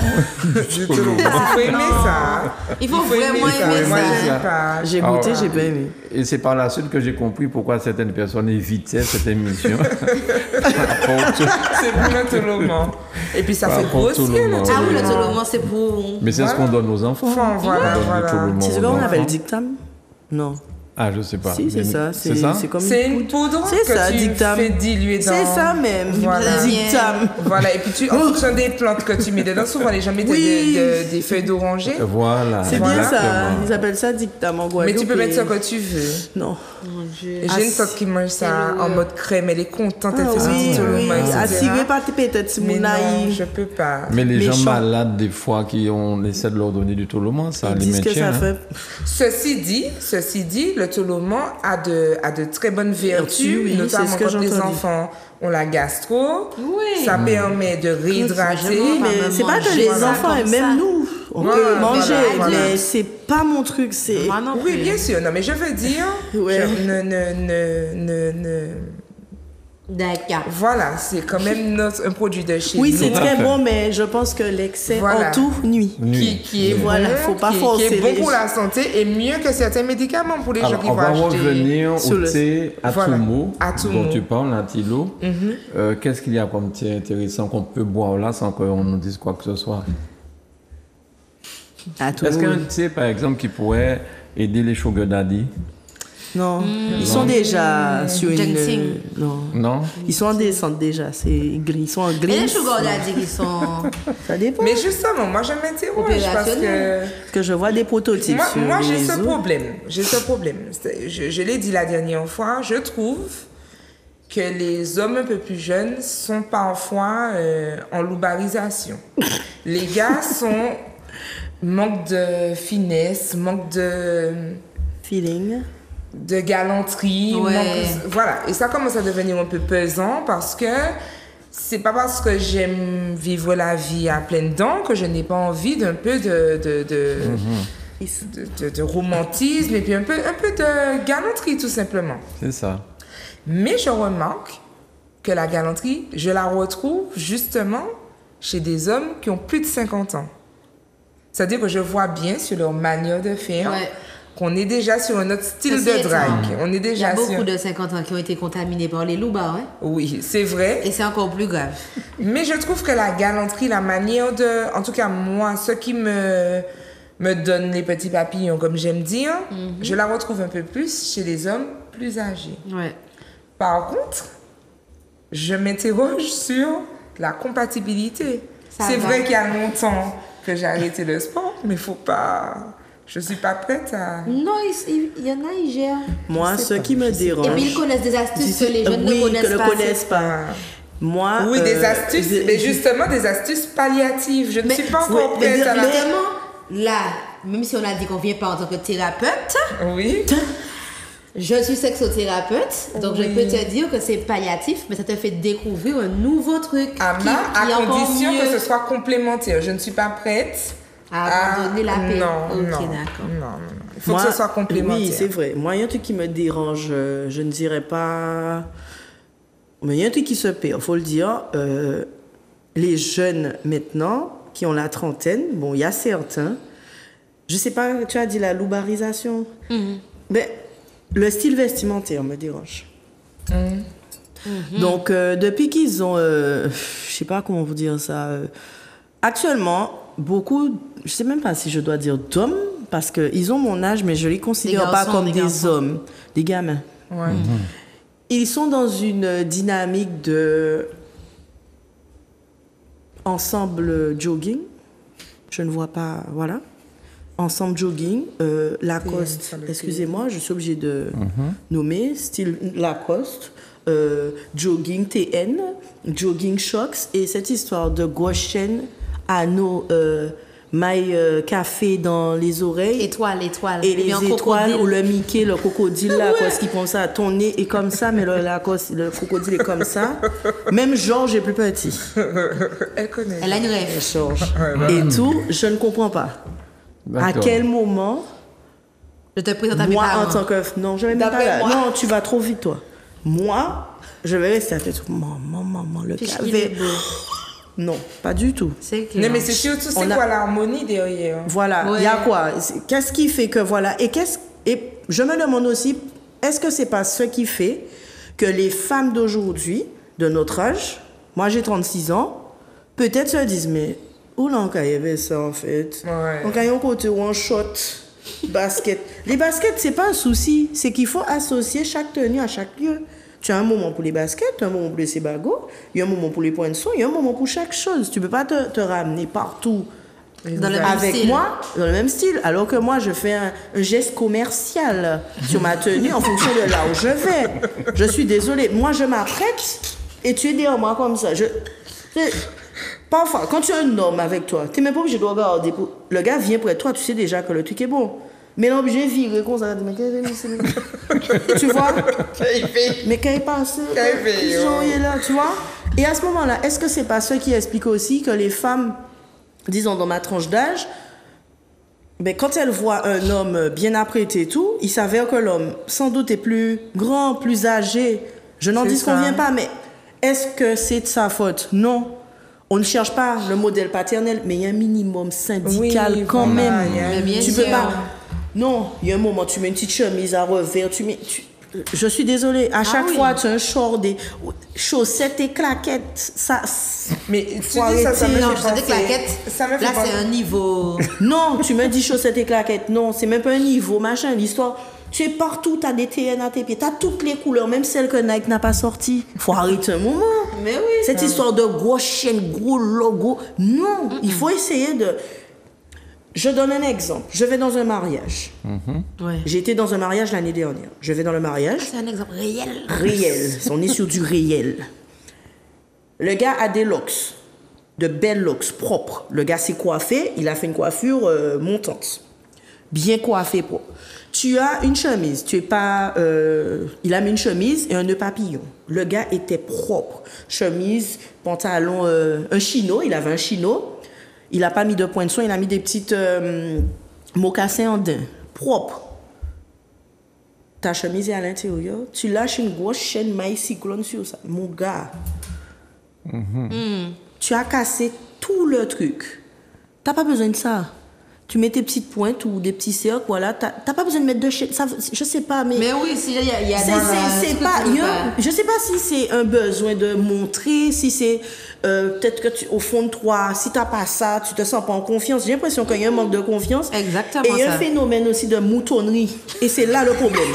du Toloman. Il faut aimer ça. Il faut vraiment ça. aimer Moi, ça. j'aime pas. J'ai Ah, goûté, ouais. j'ai pas aimé. Et c'est par la suite que j'ai compris pourquoi certaines personnes évitaient cette émission. Par rapport au- C'est pour le Toloman. Et puis ça Par fait rapport au grossir le Toloman. Ah oui, le Toloman. Toloman, c'est pour... Mais c'est ce qu'on donne aux enfants. Enfin, voilà, On donne du voilà. Toloman C'est ce aux qu'on enfants. appelle dictam? Non. Ah, je sais pas. Si, c'est Mais- ça. C'est ça? C'est comme C'est une poudre C'est que ça, tu dictam. fais diluer dans... C'est ça même. Voilà. Dictam. Voilà, et puis en fonction des plantes que tu mets dedans, souvent les gens mettent Oui. des feuilles d'oranger. Voilà. C'est Voilà. bien ça. Exactement. Ils appellent ça dictam en Mais Guadeloupe. tu peux mettre et- ce que tu veux. Non. Mon Dieu. Et j'ai une tante qui mange ça en mode crème, elle est contente, elle Ah fait son oui, petit Toloman, oui. etc. Attiré par tes pétates, si Mais mon non, aïe. je peux pas. Mais les gens Méchant. malades, des fois, on essaie de leur donner du Toloman, ça Ils les disent que maintient. ça hein. fait. Ceci dit, le Toloman a de très bonnes vertus, Vertus, oui, notamment c'est ce que quand les j'entends dire. enfants ont la gastro. Oui. Ça permet de réhydrater. Oui, Mais maman, c'est pas que manger les ça enfants, comme et ça. même nous, on Ouais, peut voilà, manger, voilà. mais c'est pas mon truc, c'est... Moi non Oui, plus. bien sûr. Non, mais je veux dire, Ouais. D'accord. voilà, c'est quand même un produit de chez Oui, nous. c'est Tout à très fait. bon, mais je pense que l'excès Voilà. en tout nuit. Qui est Voilà, bon, faut pas qui est forcer bon les pour gens. la santé et mieux que certains médicaments pour les gens Alors, qui on vont va acheter. revenir sur au le- thé à Voilà, tout mot à tout dont mot. tu parles, Attilo. Qu'est-ce qu'il y a comme thé intéressant qu'on peut boire là sans qu'on nous dise quoi que ce soit? À tout Est-ce qu'il y a un moment. thé, par exemple, qui pourrait aider les sugar daddy? Non, ils sont déjà sur une... Ginseng. Non, Non? ils sont en descente déjà, ils sont en Et gris. les sugar daddy qui sont... Ça dépend. Mais justement, moi je m'interroge parce que Opérationnel. Parce que je vois des prototypes sur moi les j'ai ce réseaux. problème. J'ai ce problème. Je l'ai dit la dernière fois, je trouve que les hommes un peu plus jeunes sont parfois en loubarisation. Les gars manquent de finesse, manquent Feeling. de galanterie. Ouais. Voilà. Et ça commence à devenir un peu pesant parce que c'est pas parce que j'aime vivre la vie à pleines dents que je n'ai pas envie d'un peu de romantisme et puis un peu de galanterie tout simplement. C'est ça. Mais je remarque que la galanterie, je la retrouve justement chez des hommes qui ont plus de 50 ans. C'est-à-dire que je vois bien sur leur manière de faire Ouais. qu'on est déjà sur un autre style Ceci de étant, drague. On est Il y a déjà beaucoup sur... de 50 ans qui ont été contaminés par les loups-bas, hein? Oui, c'est vrai. Et c'est encore plus grave. Mais je trouve que la galanterie, la manière de... En tout cas, moi, ce qui me donne les petits papillons, comme j'aime dire, je la retrouve un peu plus chez les hommes plus âgés. Ouais. Par contre, je m'interroge sur la compatibilité. Ça C'est va. vrai qu'il y a longtemps que j'ai arrêté le sport, mais faut pas... Je suis pas prête à... Non, il y en a, ils gèrent. Moi, Je sais ce pas, qui me je sais dérange... Et puis ils connaissent des astuces que les jeunes oui, ne connaissent que ne pas. connaissent pas. Moi, Oui, des astuces, mais justement des astuces palliatives. Je ne suis pas encore prête à la... Vraiment, là, même si on a dit qu'on vient pas en tant que thérapeute, Oui. je suis sexothérapeute, donc je peux te dire que c'est palliatif, mais ça te fait découvrir un nouveau truc. Anna, qui est à encore condition mieux. que ce soit complémentaire. Je ne suis pas prête À abandonner la paix. Non, Ok, non, d'accord. non. Il faut que ce soit complémentaire. Oui, c'est vrai. Moi, il y a un truc qui me dérange, je ne dirais pas... Mais il y a un truc qui se perd, il faut le dire. Les jeunes maintenant, qui ont la trentaine, bon, il y a certains, je sais pas, tu as dit la loubarisation, mais le style vestimentaire me dérange. Donc, depuis qu'ils ont, je sais pas comment vous dire ça, actuellement, beaucoup, je sais même pas si je dois dire d'hommes, parce qu'ils ont mon âge, mais je les considère pas garçons, comme des des garçons. hommes, des gamins. Ouais. Ils sont dans une dynamique de ensemble jogging. Je ne vois pas, voilà. Ensemble jogging, Lacoste, ça le excusez-moi, je suis obligée de nommer, style Lacoste, jogging TN, jogging Shox, et cette histoire de grosse chaîne, anneaux, maille café dans les oreilles. Étoile. Et les en étoiles crocodile. ou le Mickey, le crocodile Lacoste qui pense ça, ton nez est comme ça, mais le Lacoste, le crocodile est comme ça. Même Georges est plus petit. Elle connaît. Elle a une rêve. Georges. Et tout, je ne comprends pas. À D'accord. quel moment, Je te présente à mes moi parents. en tant que... Non, je vais même pas D'après là. moi. Non, tu vas trop vite, toi. Moi, je vais rester à tête. Maman, le Puisqu'il calvaire. est beau. Non, pas du tout. C'est clair. Non, mais c'est surtout, c'est On a- quoi l'harmonie derrière? Voilà, il Ouais. y a quoi? Qu'est-ce qui fait que voilà? Et je me demande aussi, est-ce que c'est pas ce qui fait que les femmes d'aujourd'hui, de notre âge, moi j'ai 36 ans, peut-être se disent, mais où l'on y avait ça en fait? Ouais. On a un côté ou un short, basket. Les baskets, c'est pas un souci, c'est qu'il faut associer chaque tenue à chaque lieu. Tu as un moment pour les baskets, un moment pour les sébagots, il y a un moment pour les points de son, il y a un moment pour chaque chose. Tu peux pas te ramener partout Dans le même avec style. moi dans le même style, alors que moi je fais un geste commercial sur ma tenue en fonction de là où je vais. Je suis désolée, moi je m'apprête et tu es derrière moi comme ça. Parfois, quand tu as un homme avec toi, tu n'es même pas obligé de regarder. Le gars vient près de toi, tu sais déjà que le truc est bon. Mais l'objet viré comme ça, mais tu vois? Mais quand il passe, Jean il est là, tu vois? Et à ce moment-là, est-ce que c'est pas ce qui explique aussi que les femmes, disons dans ma tranche d'âge, ben, quand elles voient un homme bien apprêté et tout, il s'avère que l'homme, sans doute, est plus grand, plus âgé. Je n'en C'est disconviens ça. pas, mais est-ce que c'est de sa faute? Non. On ne cherche pas le modèle paternel, mais il y a un minimum syndical Oui, quand voilà, même. il y a un Mais bien Tu sûr. peux pas. Non, il y a un moment, tu mets une petite chemise à revers, je suis désolée, à chaque oui. fois, tu as un short, des chaussettes et claquettes. Ça, Mais tu dis Faut ça, ça me arrêter. Non, fait je te dis penser... claquettes. Ça me fait Là, penser... c'est un niveau. non, tu me dis chaussettes et claquettes. Non, c'est même pas un niveau, machin. L'histoire, tu es partout, tu as des TN à tes pieds, tu as toutes les couleurs, même celles que Nike n'a pas sorties. Faut arrêter un moment. Mais oui. Cette histoire de gros chaîne, gros logo, non, il faut essayer de... Je donne un exemple. Je vais dans un mariage. Ouais. J'ai été dans un mariage l'année dernière. Je vais dans le mariage. C'est un exemple réel. Réel. On est sur du réel. Le gars a des locks. De belles locks, propres. Le gars s'est coiffé. Il a fait une coiffure montante. Bien coiffé, propre. Tu as une chemise. Tu es pas... il a mis une chemise et un nœud papillon. Le gars était propre. Chemise, pantalon, un chino. Il avait un chino. Il n'a pas mis de point de son. Il a mis des petites mocassins en daim. Propre. Ta chemise est à l'intérieur, tu lâches une grosse chaîne maille cyclone sur ça. Mon gars, tu as cassé tout le truc. T'as pas besoin de ça. Tu mets tes petites pointes ou des petits cercles, voilà. T'as pas besoin de mettre de chaîne. Ça, je sais pas, mais... Mais oui, il y a C'est pas, je sais pas si c'est un besoin de montrer, si c'est peut-être que au fond de toi, si t'as pas ça, tu te sens pas en confiance. J'ai l'impression qu'il y a un manque de confiance. Exactement Et il y a ça. un phénomène aussi de moutonnerie. Et c'est là le problème.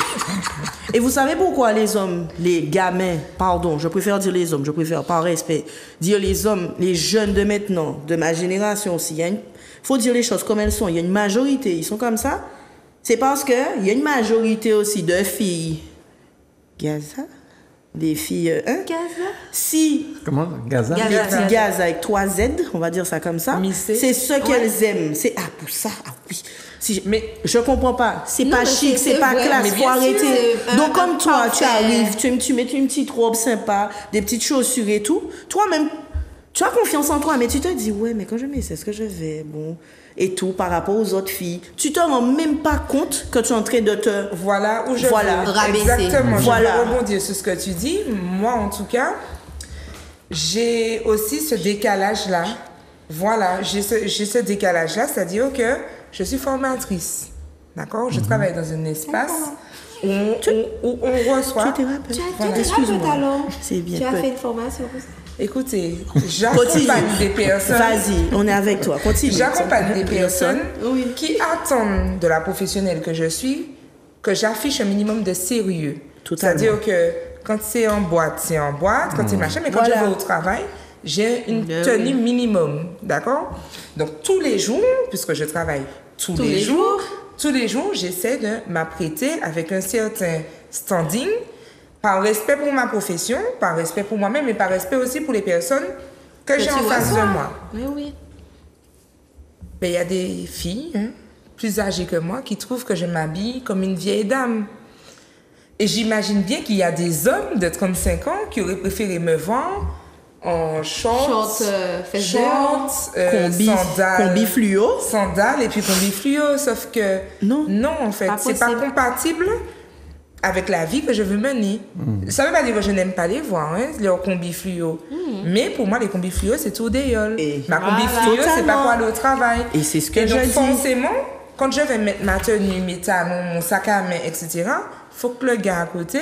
Et vous savez pourquoi les hommes, les gamins, pardon, je préfère dire les hommes, je préfère par respect dire les hommes, les jeunes de maintenant, de ma génération aussi. Il faut dire les choses comme elles sont. Il y a une majorité, ils sont comme ça. C'est parce qu'il y a une majorité aussi de filles. Gaza, des filles. Hein? Gaza. Si Comment Gaza? Gaza. les petits gaz avec 3 Z, on va dire ça comme ça, Missé. c'est ce qu'elles aiment. C'est pour ça, oui. Mais Je comprends pas. C'est Non, pas mais chic, c'est c'est pas vrai, classe, mais faut bien sûr, arrêter. c'est Donc un comme toi, tu parfait. arrives, tu mets une petite robe sympa, des petites chaussures et tout. Toi-même, tu as confiance en toi, mais tu te dis, ouais, mais quand je mets, c'est ce que je vais, bon, et tout, par rapport aux autres filles. Tu te rends même pas compte que tu es en train de te... voilà où je Voilà. veux. Rabaisser. Exactement. Voilà. Je veux rebondir sur ce que tu dis. Moi, en tout cas, j'ai aussi ce décalage-là. Voilà, j'ai ce décalage-là, c'est-à-dire que je suis formatrice. D'accord? Je travaille dans un espace où on reçoit. Tu es thérapeute. Tu Voilà. as Excuse-moi. thérapeute alors. C'est bien. Tu as fait une formation pour ça. Écoutez, Continue. j'accompagne des personnes. Vas-y, on est avec toi. Continue. J'accompagne des personnes Oui. qui attendent de la professionnelle que je suis que j'affiche un minimum de sérieux. Totalement. C'est-à-dire que quand c'est en boîte, c'est en boîte, quand c'est machin, mais quand Voilà. je vais au travail, j'ai une tenue minimum, d'accord? Donc tous les jours, puisque je travaille tous les jours, j'essaie de m'apprêter avec un certain standing, par respect pour ma profession, par respect pour moi-même, et par respect aussi pour les personnes que j'ai en face de moi. Oui, oui. Mais il y a des filles plus âgées que moi qui trouvent que je m'habille comme une vieille dame. Et j'imagine bien qu'il y a des hommes de 35 ans qui auraient préféré me voir en shorts, Combi fluo. sandales et puis combi fluo. Sauf que Non. en fait, Pas c'est pas possible. compatible avec la vie que je veux mener. Ça veut pas dire que je n'aime pas les voir, les combi fluo. Mais pour moi, les combi fluo, c'est tout dégueule. Et Ma combi voilà. fluo, c'est pas Totalement. pour aller au travail. Et c'est ce que Et donc, je dis. forcément, quand je vais mettre ma tenue, mes talons, mon sac à main, etc., faut que le gars à côté...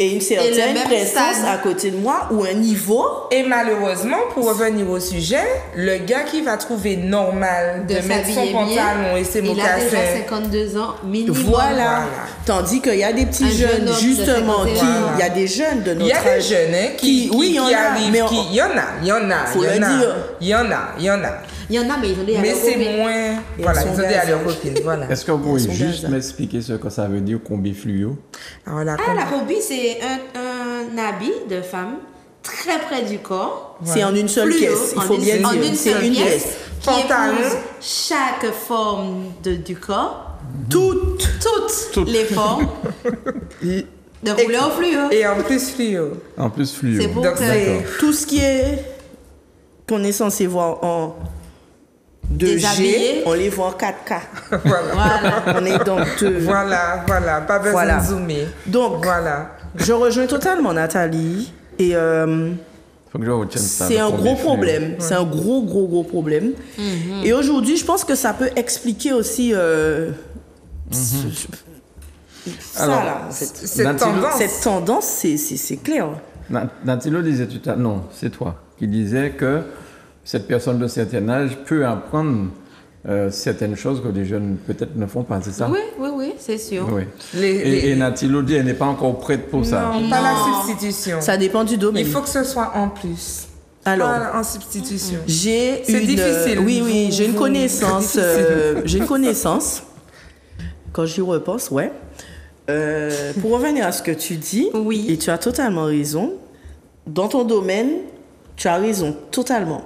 Et une certaine même présence stade. à côté de moi ou un niveau. Et malheureusement, pour revenir au sujet, le gars qui va trouver normal de mettre son s'habiller pantalon bien, et ses il a déjà mocassins... 52 ans minimum. Voilà. Tandis qu'il y a des petits Un jeune jeunes, homme de justement, 51 qui. ans. Il y a des jeunes de notre Il y a des âge jeunes qui oui, il y en a, arrivent, mais il y en a, Faut le dire. il y en a. Il y en a, mais ils ont des Mais alors, c'est mais- moins... Et Voilà, elles ils sont ont des à gazées. leurs copines, voilà. Est-ce que vous pourriez Elles sont juste gazées. m'expliquer ce que ça veut dire combi fluo? Alors, la Ah, la robe, c'est un habit de femme très près du corps. c'est en une seule Fluo, pièce. Il en faut une- bien en dire. une C'est seule une pièce. pièce. Qui Pantalon. épouse chaque forme du corps. Toutes. Les formes de couleur fluo. Et en plus fluo. En plus fluo. C'est pour Donc, que... c'est... Tout ce qui est. Qu'on est censé voir en 2G, Déshabillé. on les voit en 4K. Voilà. Voilà. On est dans deux. Voilà, pas besoin Voilà. de zoomer. Donc, Voilà. je rejoins totalement Nathalie. Et Faut que je retienne ça. c'est le un combi gros fluo. problème. C'est un gros problème. Et aujourd'hui, je pense que ça peut expliquer aussi ça, Alors, là. en fait. Cette Nathalie- tendance. Cette tendance, c'est clair. Nathalie disait tout à l'heure, non, c'est toi, qui disait que cette personne de certain âge peut apprendre certaines choses que les jeunes peut-être ne font pas, c'est ça? Oui, c'est sûr. Oui. Les- Et Nathalie dit, elle n'est pas encore prête pour ça. Non, pas la substitution. Ça dépend du domaine. Il faut que ce soit en plus. Alors, Pas en substitution. j'ai C'est une difficile. oui, j'ai une Vous- connaissance. c'est difficile. J'ai une connaissance. Quand j'y repense, ouais. Pour revenir à ce que tu dis, Oui. et tu as totalement raison. Dans ton domaine, tu as raison totalement.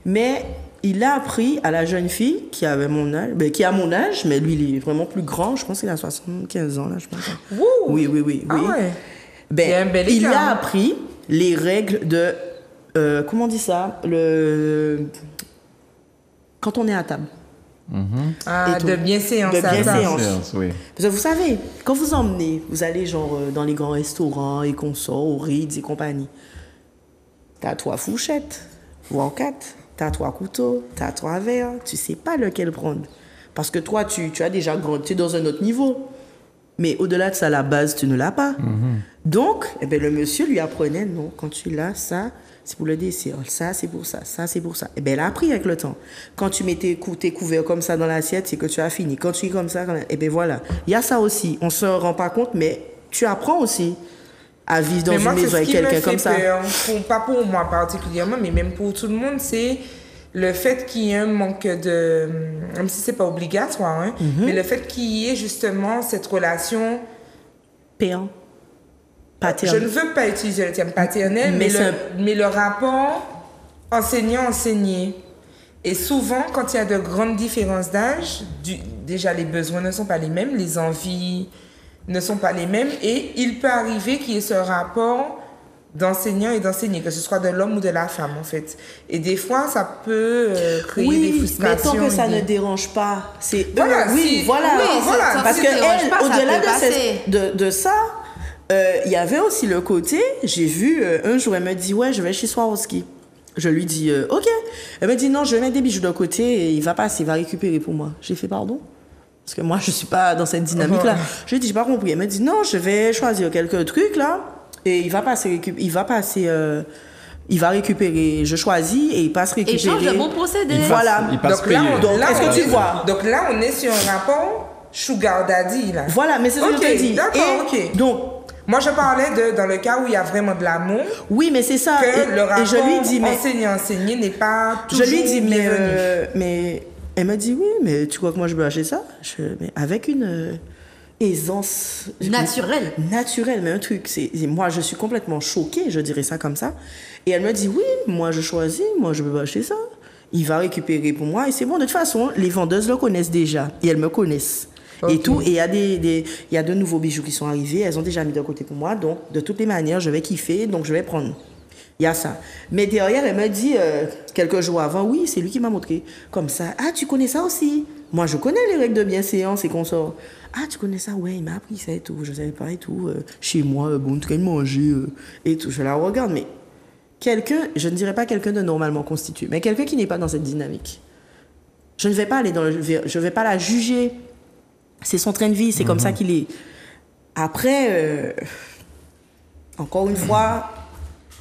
Mais il a appris à la jeune fille qui avait mon âge, qui a mon âge, mais lui il est vraiment plus grand. Je pense qu'il a 75 ans là, je pense. Wouh! Oui. Ah ouais. Ben, Il y a un bel il écart, a hein. appris les règles de comment on dit ça, quand on est à table. Ah, Et tout. de bienséance De à table. bienséance. Séance, oui. Parce que vous savez, quand vous emmenez, vous allez genre dans les grands restaurants et qu'on sort au Ritz et compagnie. T'as 3 fourchettes, voire 4. T'as 3 couteaux, t'as 3 verres. Tu sais pas lequel prendre. Parce que toi, tu as déjà grandi, tu es dans un autre niveau. Mais au-delà de ça, la base, tu ne l'as pas. Donc, eh ben, le monsieur lui apprenait, non, quand tu l'as, ça, c'est pour le dessert. Ça, c'est pour ça. Ça, c'est pour ça. Eh ben, elle a appris avec le temps. Quand tu mets tes couverts comme ça dans l'assiette, c'est que tu as fini. Quand tu es comme ça, eh ben voilà. Il y a ça aussi. On se rend pas compte, mais tu apprends aussi à vivre dans Mais moi, une c'est maison ce avec qui me quelqu'un fait comme ça. peur. Pas pour moi particulièrement, mais même pour tout le monde, c'est le fait qu'il y ait un manque de... Même si c'est pas obligatoire, hein, mais le fait qu'il y ait justement cette relation Payant. paternel. Je ne veux pas utiliser le terme paternel, mais le rapport enseignant-enseigné. Et souvent, quand il y a de grandes différences d'âge, déjà les besoins ne sont pas les mêmes, les envies ne sont pas les mêmes, et il peut arriver qu'il y ait ce rapport d'enseignant et d'enseigné, que ce soit de l'homme ou de la femme, en fait. Et des fois, ça peut créer des frustrations. Mais tant que ça ne dérange pas, c'est... Voilà, voilà. Parce que elle, au-delà de ça, il y avait aussi le côté, j'ai vu, un jour, elle me dit, ouais, je vais chez Swarovski. Je lui dis, ok. Elle me dit, non, je vais mettre des bijoux de côté et il va passer, il va récupérer pour moi. J'ai fait, pardon? Parce que moi, je suis pas dans cette dynamique-là. Je lui ai dit, j'ai pas compris. Elle me dit, non, je vais choisir quelques trucs, là, et il va récupérer. Je choisis et il passe récupérer. Échange de bons procédés. Voilà. Il passe Donc là, payer. est-ce que tu vois? Donc là, on est sur un rapport sugar daddy, là. Voilà, mais c'est ce que je te dis. D'accord, ok. Donc, moi, je parlais dans le cas où il y a vraiment de l'amour. Oui, mais c'est ça. Que le rapport et je lui dis, mais enseignant-enseigné n'est pas toujours je lui dis, bienvenu. mais elle m'a dit, oui, mais tu crois que moi je peux acheter ça? Mais avec une aisance naturelle, mais un truc. Moi, je suis complètement choquée, je dirais ça comme ça. Et elle me dit, oui, moi je choisis, moi je peux pas acheter ça. Il va récupérer pour moi et c'est bon. De toute façon, les vendeuses le connaissent déjà et elles me connaissent. Okay. Et tout, et il y a de nouveaux bijoux qui sont arrivés, elles ont déjà mis de côté pour moi, donc de toutes les manières, je vais kiffer, donc je vais prendre. Il y a ça. Mais derrière, elle m'a dit, quelques jours avant, oui, c'est lui qui m'a montré. Comme ça, ah, tu connais ça aussi? Moi, je connais les règles de bienséance et consorts. Ah, tu connais ça? Ouais, il m'a appris ça et tout, je savais pas et tout. Chez moi, bon, train de manger et tout. Je la regarde, mais quelqu'un, je ne dirais pas quelqu'un de normalement constitué, mais quelqu'un qui n'est pas dans cette dynamique. Je ne vais pas aller je vais pas la juger. C'est son train de vie, c'est comme ça qu'il est. Après, encore une fois,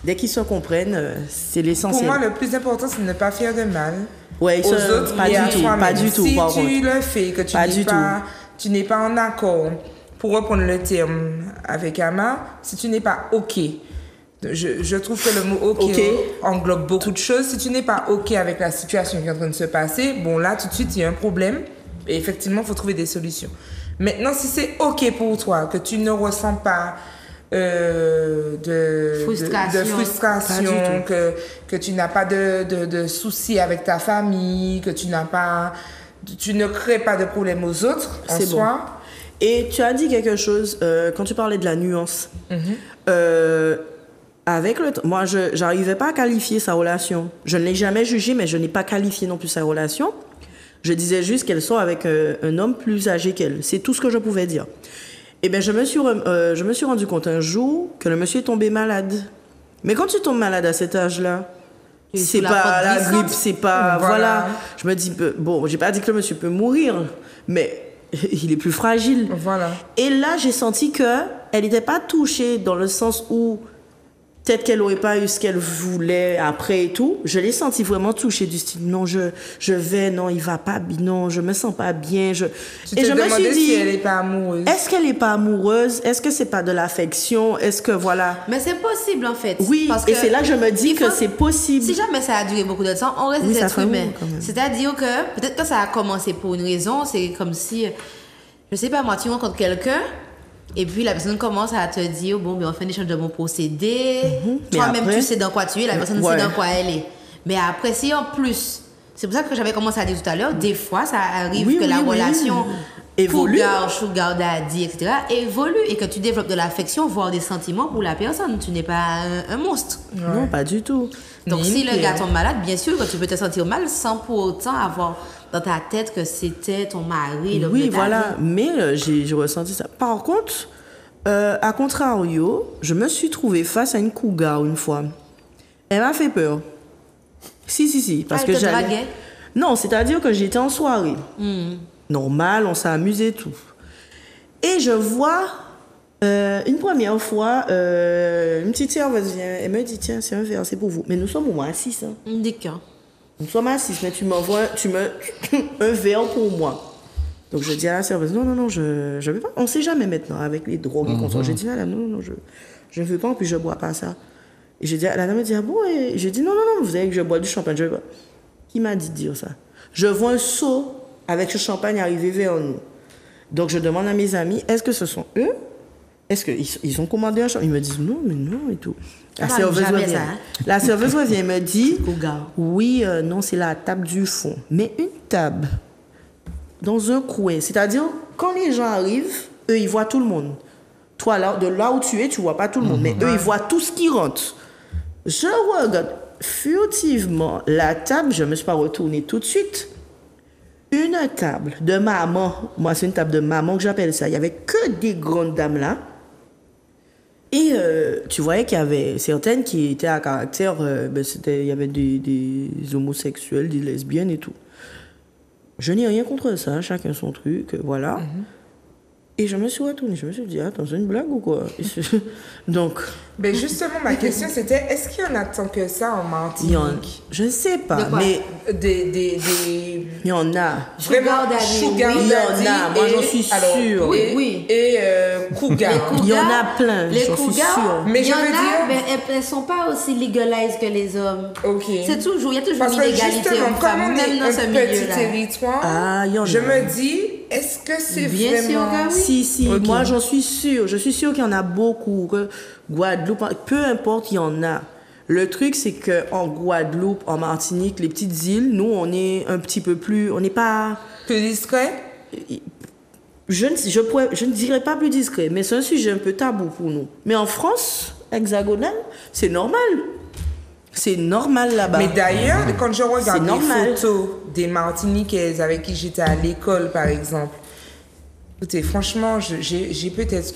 dès qu'ils se comprennent, c'est l'essentiel. Pour moi, le plus important, c'est de ne pas faire de mal aux autres pas et à du tout, toi-même. pas du tout. Si par tu contre. le fais, que tu n'es pas en accord, pour reprendre le terme avec Ama, si tu n'es pas OK, je trouve que le mot OK englobe beaucoup de choses. Si tu n'es pas OK avec la situation qui est en train de se passer, bon là, tout de suite, il y a un problème. Et effectivement, il faut trouver des solutions. Maintenant, si c'est OK pour toi, que tu ne ressens pas de frustration, que tu n'as pas de soucis avec ta famille, que tu ne crées pas de problème aux autres en soi. Bon. Et tu as dit quelque chose quand tu parlais de la nuance. Avec le temps, moi, je n'arrivais pas à qualifier sa relation. Je ne l'ai jamais jugée, mais je n'ai pas qualifié non plus sa relation. Je disais juste qu'elle sort avec un homme plus âgé qu'elle. C'est tout ce que je pouvais dire. Eh bien, je me suis rendu compte un jour que le monsieur est tombé malade. Mais quand tu tombes malade à cet âge-là, c'est pas la grippe, c'est pas... Voilà. Je me dis, bon, j'ai pas dit que le monsieur peut mourir, mais il est plus fragile. Voilà. Et là, j'ai senti qu'elle n'était pas touchée dans le sens où... Peut-être qu'elle n'aurait pas eu ce qu'elle voulait après et tout. Je l'ai senti vraiment touchée du style, non, non, il va pas bien, non, je me sens pas bien. Tu te demandais si elle n'est pas amoureuse. Est-ce qu'elle n'est pas amoureuse? Est-ce que c'est pas de l'affection? Est-ce que voilà? Mais c'est possible en fait. Oui, parce que c'est là que je me dis que c'est possible. Si jamais ça a duré beaucoup de temps, on reste des êtres humains. C'est-à-dire que peut-être que ça a commencé pour une raison, c'est comme si, je sais pas moi, tu rencontres quelqu'un. Et puis la personne commence à te dire, bon, ben on fait un échange de bons procédés. Toi-même, tu sais dans quoi tu es, la personne sait dans quoi elle est. Mais après, si en plus, c'est pour ça que j'avais commencé à dire tout à l'heure, des fois, ça arrive que la relation évolue, sugar daddy, etc., évolue et que tu développes de l'affection, voire des sentiments pour la personne. Tu n'es pas un monstre. Non, pas du tout. Donc, si le gars tombe malade, bien sûr que tu peux te sentir mal sans pour autant avoir dans ta tête que c'était ton mari. Oui, voilà. Mais j'ai ressenti ça. Par contre, à contrario, je me suis trouvée face à une cougar une fois. Elle m'a fait peur. Si. Parce que te draguait? Non, c'est-à-dire que j'étais en soirée. Normal, on s'est amusé, tout. Et je vois, une première fois, une petite serveuse vient, elle me dit, tiens, c'est un verre, c'est pour vous. Mais nous sommes au moins à 6. D'accord. Nous sommes à 6, mais tu m'envoies un verre pour moi. Donc je dis à la serveuse, non, je veux pas. On ne sait jamais maintenant avec les drogues et consorts. J'ai dit, madame, non, je ne veux pas, en plus je ne bois pas ça. Et je dis, la dame me dit, ah bon? Et je dis, non, vous avez que je bois du champagne, je veux pas. Qui m'a dit de dire ça? Je vois un seau avec ce champagne arriver vers nous. Donc je demande à mes amis, est-ce que ce sont eux est-ce qu'ils ont commandé un champ? Ils me disent non, mais non et tout. La Ah, serveuse jamais revient. ça, hein. La serveuse revient et me dit Cougar. oui, non, c'est la table du fond. Mais une table dans un coin, c'est-à-dire quand les gens arrivent, eux ils voient tout le monde. Toi là, de là où tu es, tu vois pas tout le monde, mais eux ils voient tout ce qui rentre. Je regarde furtivement la table, je me suis pas retournée tout de suite. Une table de maman, moi c'est une table de maman que j'appelle ça. Il y avait que des grandes dames là. Et tu voyais qu'il y avait certaines qui étaient à caractère, il y avait des homosexuels, des lesbiennes et tout. Je n'ai rien contre ça, chacun son truc, voilà. Et je me suis retournée, je me suis dit, attends, c'est une blague ou quoi? Donc, Mais justement, ma question c'était, est-ce qu'il y en a tant que ça en il y en, Martinique? je ne sais pas, De quoi? mais Des il y en a. vraiment Sugar daddy, sugar oui. Il y en a, daddy moi, et- j'en suis alors, sûre. et- Oui. Et cougar. Il y en a plein, Les j'en suis cougars, sûre. Mais il y je en veux a, dire- mais elles sont pas aussi legalized que les hommes. Ok. C'est toujours, il y a toujours Parce une que inégalité justement, homme-femme, comme on même est dans ce un petit milieu-là. territoire, Ah, il y en a. je me dis, est-ce que c'est Bien sûr vraiment... que oui. Si, Ok. moi j'en suis sûre. Je suis sûre qu'il y en a beaucoup. Que Guadeloupe, peu importe, il y en a. Le truc, c'est qu'en Guadeloupe, en Martinique, les petites îles, nous, on est un petit peu plus. On n'est pas. Plus discret? Je ne dirais pas plus discret, mais c'est un sujet un peu tabou pour nous. Mais en France, hexagonale, c'est normal. C'est normal là-bas. Mais d'ailleurs, quand je regarde C'est les normal. photos des Martiniquaises avec qui j'étais à l'école, par exemple, écoutez, franchement, j'ai peut-être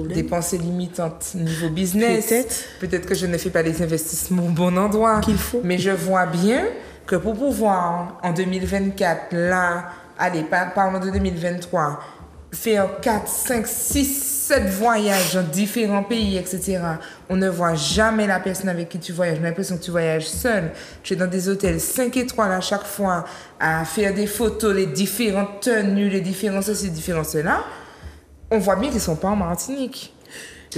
des pensées limitantes niveau business. Peut-être. Que je ne fais pas les investissements au bon endroit. Qu'il faut. Mais je vois bien que pour pouvoir, en 2024, là, allez, parlons de 2023, faire 4, 5, 6, 7 voyages dans différents pays, etc. On ne voit jamais la personne avec qui tu voyages. J'ai l'impression que tu voyages seul. Tu es dans des hôtels 5 étoiles à chaque fois, à faire des photos, les différentes tenues, les différents ceci, les différents cela. On voit bien qu'ils ne sont pas en Martinique.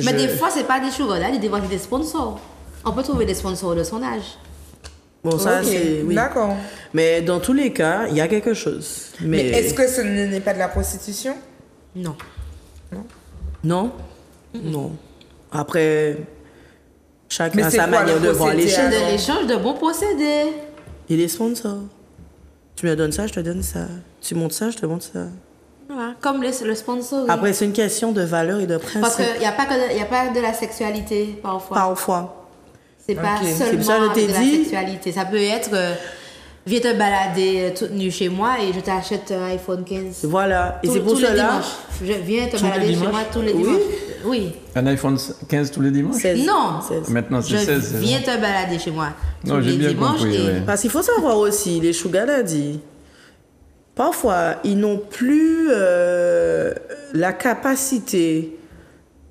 Mais des fois, c'est pas des sugar daddy, des fois, c'est des sponsors. On peut trouver des sponsors de son âge. Bon, ça, Ok, c'est. Oui. d'accord. Mais dans tous les cas, il y a quelque chose. Mais est-ce que ce n'est pas de la prostitution? Non. Non? Non. Après, chacun Mais a c'est sa quoi manière le de voir les procédé, choses. C'est alors? de l'échange de bons procédés. Et les sponsors. Tu me donnes ça, je te donne ça. Tu montes ça, je te montre ça. Voilà. Comme le sponsor. oui. Après, c'est une question de valeur et de Parce principe. qu'il n'y a, a pas de la sexualité parfois. Parfois. C'est pas Ok. C'est pour ça seulement que je t'ai de la dit. sexualité. Ça peut être, viens te balader toute nue chez moi et je t'achète un iPhone 15. Voilà. Et c'est pour tous les cela. dimanches. Je viens te Tous les balader chez dimanches? moi tous les Oui. dimanches. Oui. Un iPhone 15 tous les dimanches? 16. Non. 16. Maintenant, c'est Je 16. c'est viens ça? te balader chez moi tous Non, j'ai les bien dimanches. compris, et ouais. Parce qu'il faut savoir aussi, les sugar daddy, parfois, ils n'ont plus la capacité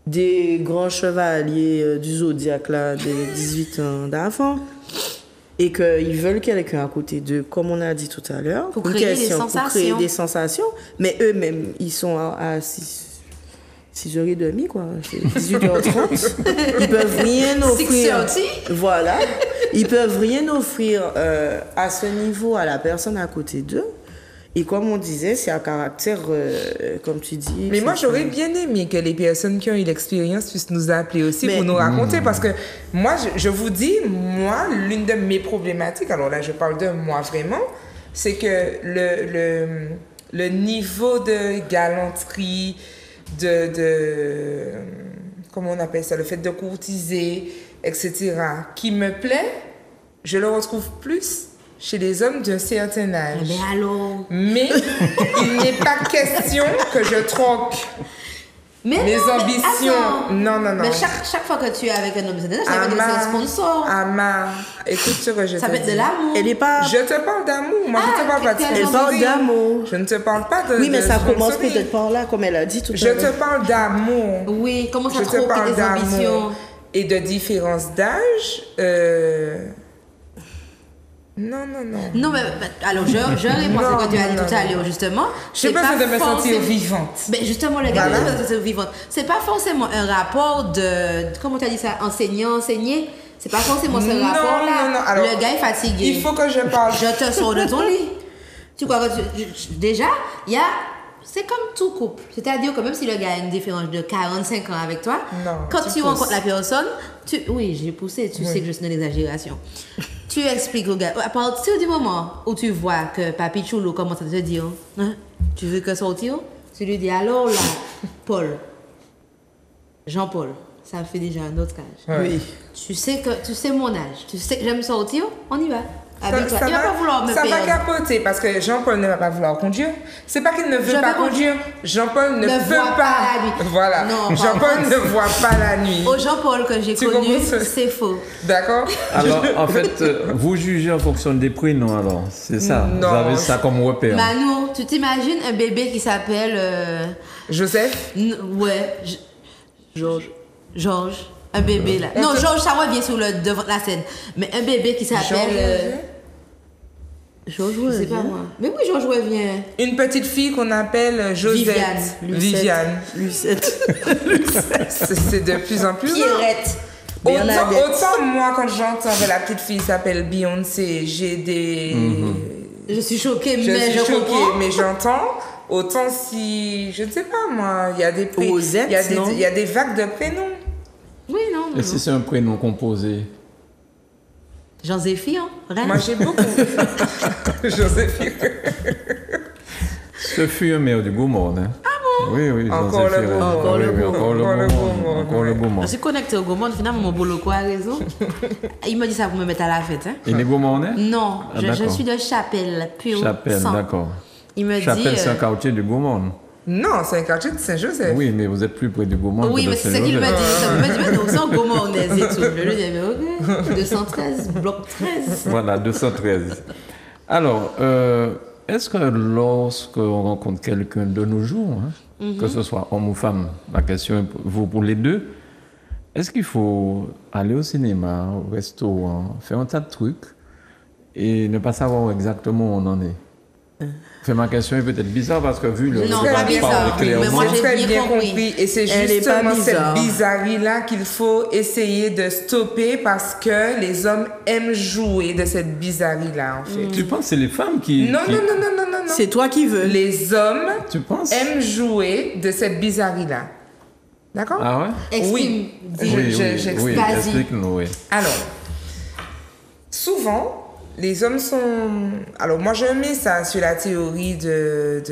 des grands chevaliers du zodiaque, là, des 18 ans d'avant, et qu'ils veulent quelqu'un à côté d'eux, comme on a dit tout à l'heure, Pour une créer des question, pour créer sensations. des sensations, mais eux-mêmes, ils sont à 6h30, quoi, c'est 18h30, ils peuvent rien offrir. 6:30. Voilà. Ils peuvent rien offrir à ce niveau à la personne à côté d'eux. Et comme on disait, c'est un caractère, comme tu dis. Mais moi, c'est- j'aurais bien aimé que les personnes qui ont eu l'expérience puissent nous appeler aussi Mais- pour nous raconter. Parce que moi, je vous dis, moi, l'une de mes problématiques, alors là, je parle de moi vraiment, c'est que le niveau de galanterie, comment on appelle ça, le fait de courtiser, etc., qui me plaît, je le retrouve plus chez les hommes d'un certain âge. Mais alors. Mais il n'est pas question que je troque Mais mes non, mais ambitions. attends. Non. Mais chaque fois que tu es avec un homme, ça peut être un sponsor. Ama, écoute ce que je Ça te peut être dis. de l'amour. Elle n'est pas. Je te parle d'amour. Moi, je te parle pas de quel Elle genre parle sponsoring. d'amour. Je ne te parle pas de Oui, mais de ça commence sponsoring. peut-être par là, comme elle a dit tout à Je l'heure. te parle d'amour. Oui, comment ça Je te troque parle tes ambitions. d'amour et de différence d'âge. Non. Non, mais alors je réponds à ce que tu as dit Non, tout à non. l'heure, justement. J'ai C'est besoin pas de me sentir forcément- vivante. Ben justement, le gars, Voilà. besoin de se sentir vivante. C'est pas forcément un rapport de. Comment tu as dit ça? Enseignant, enseigné. C'est pas forcément ce Non, rapport-là. non. Alors, le gars est fatigué. Il faut que je parle. Je te sors de ton lit. Tu crois que déjà, il y a c'est comme tout couple. C'est-à-dire que même si le gars a une différence de 45 ans avec toi, Non, quand tu tu pousses. rencontres la personne, oui, j'ai poussé, tu sais que je suis dans l'exagération. Tu expliques au gars, à partir du moment où tu vois que Papi Chulo commence à te dire, hein, tu veux que sortir? Tu lui dis, alors là, Paul, Jean-Paul, ça fait déjà un autre âge. Ouais. Oui. Tu sais mon âge, tu sais que j'aime sortir, on y va. Habille-toi. Ça Il va pas vouloir me ça va perdre. capoter parce que Jean-Paul ne va pas vouloir conduire. C'est pas qu'il ne veut Je pas vais conduire. Jean-Paul ne Ne veut voit pas la nuit. Voilà. Non, par Jean-Paul contre, ne voit pas la nuit. Au Jean-Paul que j'ai Tu connu, comprends ce- c'est faux. D'accord? Alors, en fait, vous jugez en fonction des prénoms, alors. C'est ça. Non, Vous avez ça comme repère. Manu, tu t'imagines un bébé qui s'appelle... Joseph? ouais, Georges. Un bébé là. Non, Georges, ça revient sur le devant de la scène. Mais un bébé qui s'appelle... Georges, je sais pas moi. Mais oui, Georges revient. Une petite fille qu'on appelle Josette. Viviane. Lucette. Lucette. C'est de plus en plus. Pierrette. Autant moi, quand j'entends que la petite fille s'appelle Beyoncé, j'ai des. Je suis choquée, Je mais suis je choquée, comprends. mais j'entends. Autant si. Je ne sais pas moi, il y a des Rosette, non? il y a des vagues de prénoms. Oui, non. Et si c'est un prénom composé? Jean-Zéphyr, Rennes. Moi j'ai beaucoup. Joséphine. Ce fut un maire du Gaumont, hein? Ah bon? Oui, oui. Encore Jean-Zéphyr, le Gaumont. Encore le Gaumont. Encore le Gaumont. Encore le Gaumont. Je suis connectée au Gaumont, finalement, mon Boloko a raison. Il me dit ça pour me mettre à la fête. Hein. Il est Gaumont, hein? Non, Ah, je d'accord. suis de Chapelle, pur Chapelle, sang. d'accord. Il me Chapelle, dit... c'est un quartier du Gaumont. Non, c'est un quartier de Saint-Joseph. Oui, mais vous êtes plus près du Gaumont Oui, que de mais c'est ce qu'il me Saint-Joseph. dit. Ça me dit, mais non, c'est en Gaumontaise et tout. Je lui dis, mais ok, 213, bloc 13. Voilà, 213. Alors, est-ce que lorsqu'on rencontre quelqu'un de nos jours, hein, que ce soit homme ou femme, la question vaut pour les deux, est-ce qu'il faut aller au cinéma, au restaurant, faire un tas de trucs et ne pas savoir exactement où on en est? Fait, ma question est peut-être bizarre parce que vu le Non, regard pas parle bizarre, clairement, mais moi, j'ai Très bien bien compris. compris. Et c'est Elle est pas justement cette bizarre. bizarrerie-là qu'il faut essayer de stopper parce que les hommes aiment jouer de cette bizarrerie-là, en fait. tu penses que c'est les femmes qui... Non, qui- non, non, non, non, non, non. C'est toi qui veux. Les hommes Tu penses? aiment jouer de cette bizarrerie-là. D'accord? Ah ouais? Exprime, Oui. dis. Oui, j'explique. oui, Vas-y. explique-nous, oui. Alors, souvent, les hommes sont... Alors, moi, je mets ça sur la théorie de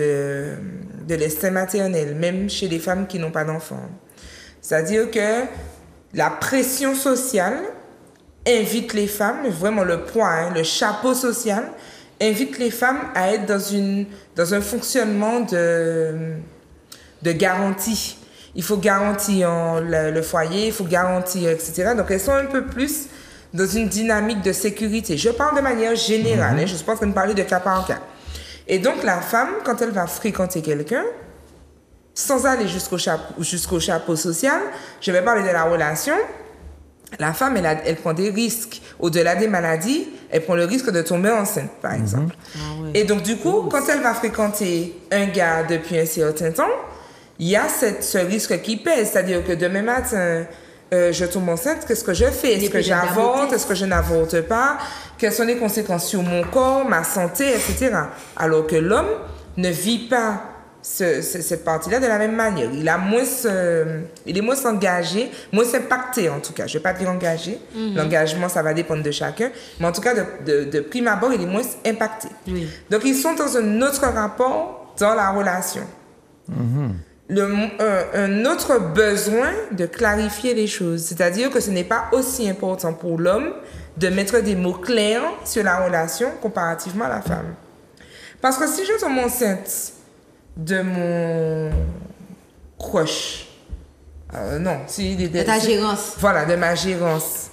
l'instinct maternel, même chez les femmes qui n'ont pas d'enfants. C'est-à-dire que la pression sociale invite les femmes, vraiment le poids, hein, le chapeau social, invite les femmes à être dans un fonctionnement de garantie. Il faut garantir le foyer, il faut garantir, etc. Donc, elles sont un peu plus dans une dynamique de sécurité. Je parle de manière générale, hein, je ne suis pas en train de parler de cas par cas. Et donc, la femme, quand elle va fréquenter quelqu'un, sans aller jusqu'au chapeau social, je vais parler de la relation. La femme, elle prend des risques. Au-delà des maladies, elle prend le risque de tomber enceinte, par exemple. Et donc, du coup, quand elle va fréquenter un gars depuis un certain temps, il y a ce risque qui pèse. C'est-à-dire que demain matin, je tombe enceinte, qu'est-ce que je fais? Est-ce que j'avorte? Est-ce que je n'avorte pas? Quelles sont les conséquences sur mon corps, ma santé, etc. Alors que l'homme ne vit pas cette partie-là de la même manière. Il est moins engagé, moins impacté en tout cas. Je ne vais pas dire engagé. L'engagement, ça va dépendre de chacun. Mais en tout cas, de prime abord, il est moins impacté. Oui. Donc, ils sont dans un autre rapport dans la relation. Un autre besoin de clarifier les choses. C'est-à-dire que ce n'est pas aussi important pour l'homme de mettre des mots clairs sur la relation comparativement à la femme. Parce que si je tombe enceinte de mon crush, non, De ta gérance. Voilà, de ma gérance.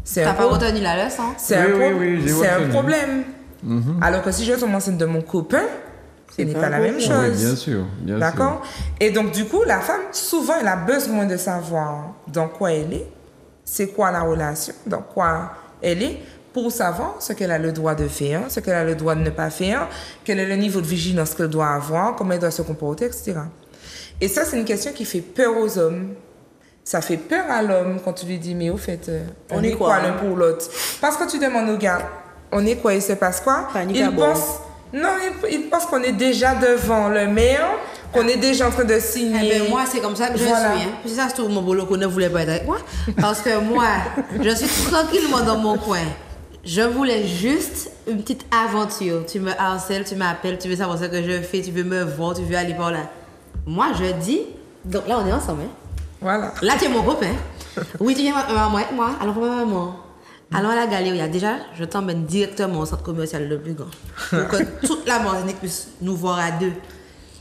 C'est T'as un pas peu- retenu la leçon? c'est Oui, un, oui, j'ai c'est un retenu. problème. Alors que si je tombe enceinte de mon copain, ce n'est pas pas un la même problème. chose. Oui, bien sûr. Bien sûr. D'accord? Et donc, du coup, la femme, souvent, elle a besoin de savoir dans quoi elle est, c'est quoi la relation, dans quoi elle est, pour savoir ce qu'elle a le droit de faire, ce qu'elle a le droit de ne pas faire, quel est le niveau de vigilance qu'elle doit avoir, comment elle doit se comporter, etc. Et ça, c'est une question qui fait peur aux hommes. Ça fait peur à l'homme quand tu lui dis, mais au fait, on est quoi l'un pour l'autre? Parce que tu demandes au gars, on est quoi, il se passe quoi? Panique Il à bord. Non, il pense qu'on est déjà devant le maire, qu'on est déjà en train de Eh signer. ben, moi, c'est comme ça que je Voilà. suis. Hein. C'est ça, je trouve mon boulot qu'on ne voulait pas être avec moi. Parce que moi, je suis tranquillement dans mon coin. Je voulais juste une petite aventure. Tu me harcèles, tu m'appelles, tu veux savoir ce que je fais, tu veux me voir, tu veux aller par là. Moi, je dis. Donc là, on est ensemble. Hein. Voilà. Là, tu es mon copain. Oui, tu viens avec moi. Alors, maman. Allons à la galerie. Déjà, je t'emmène directement au centre commercial le plus grand. Pour que toute la Martinique puisse nous voir à deux.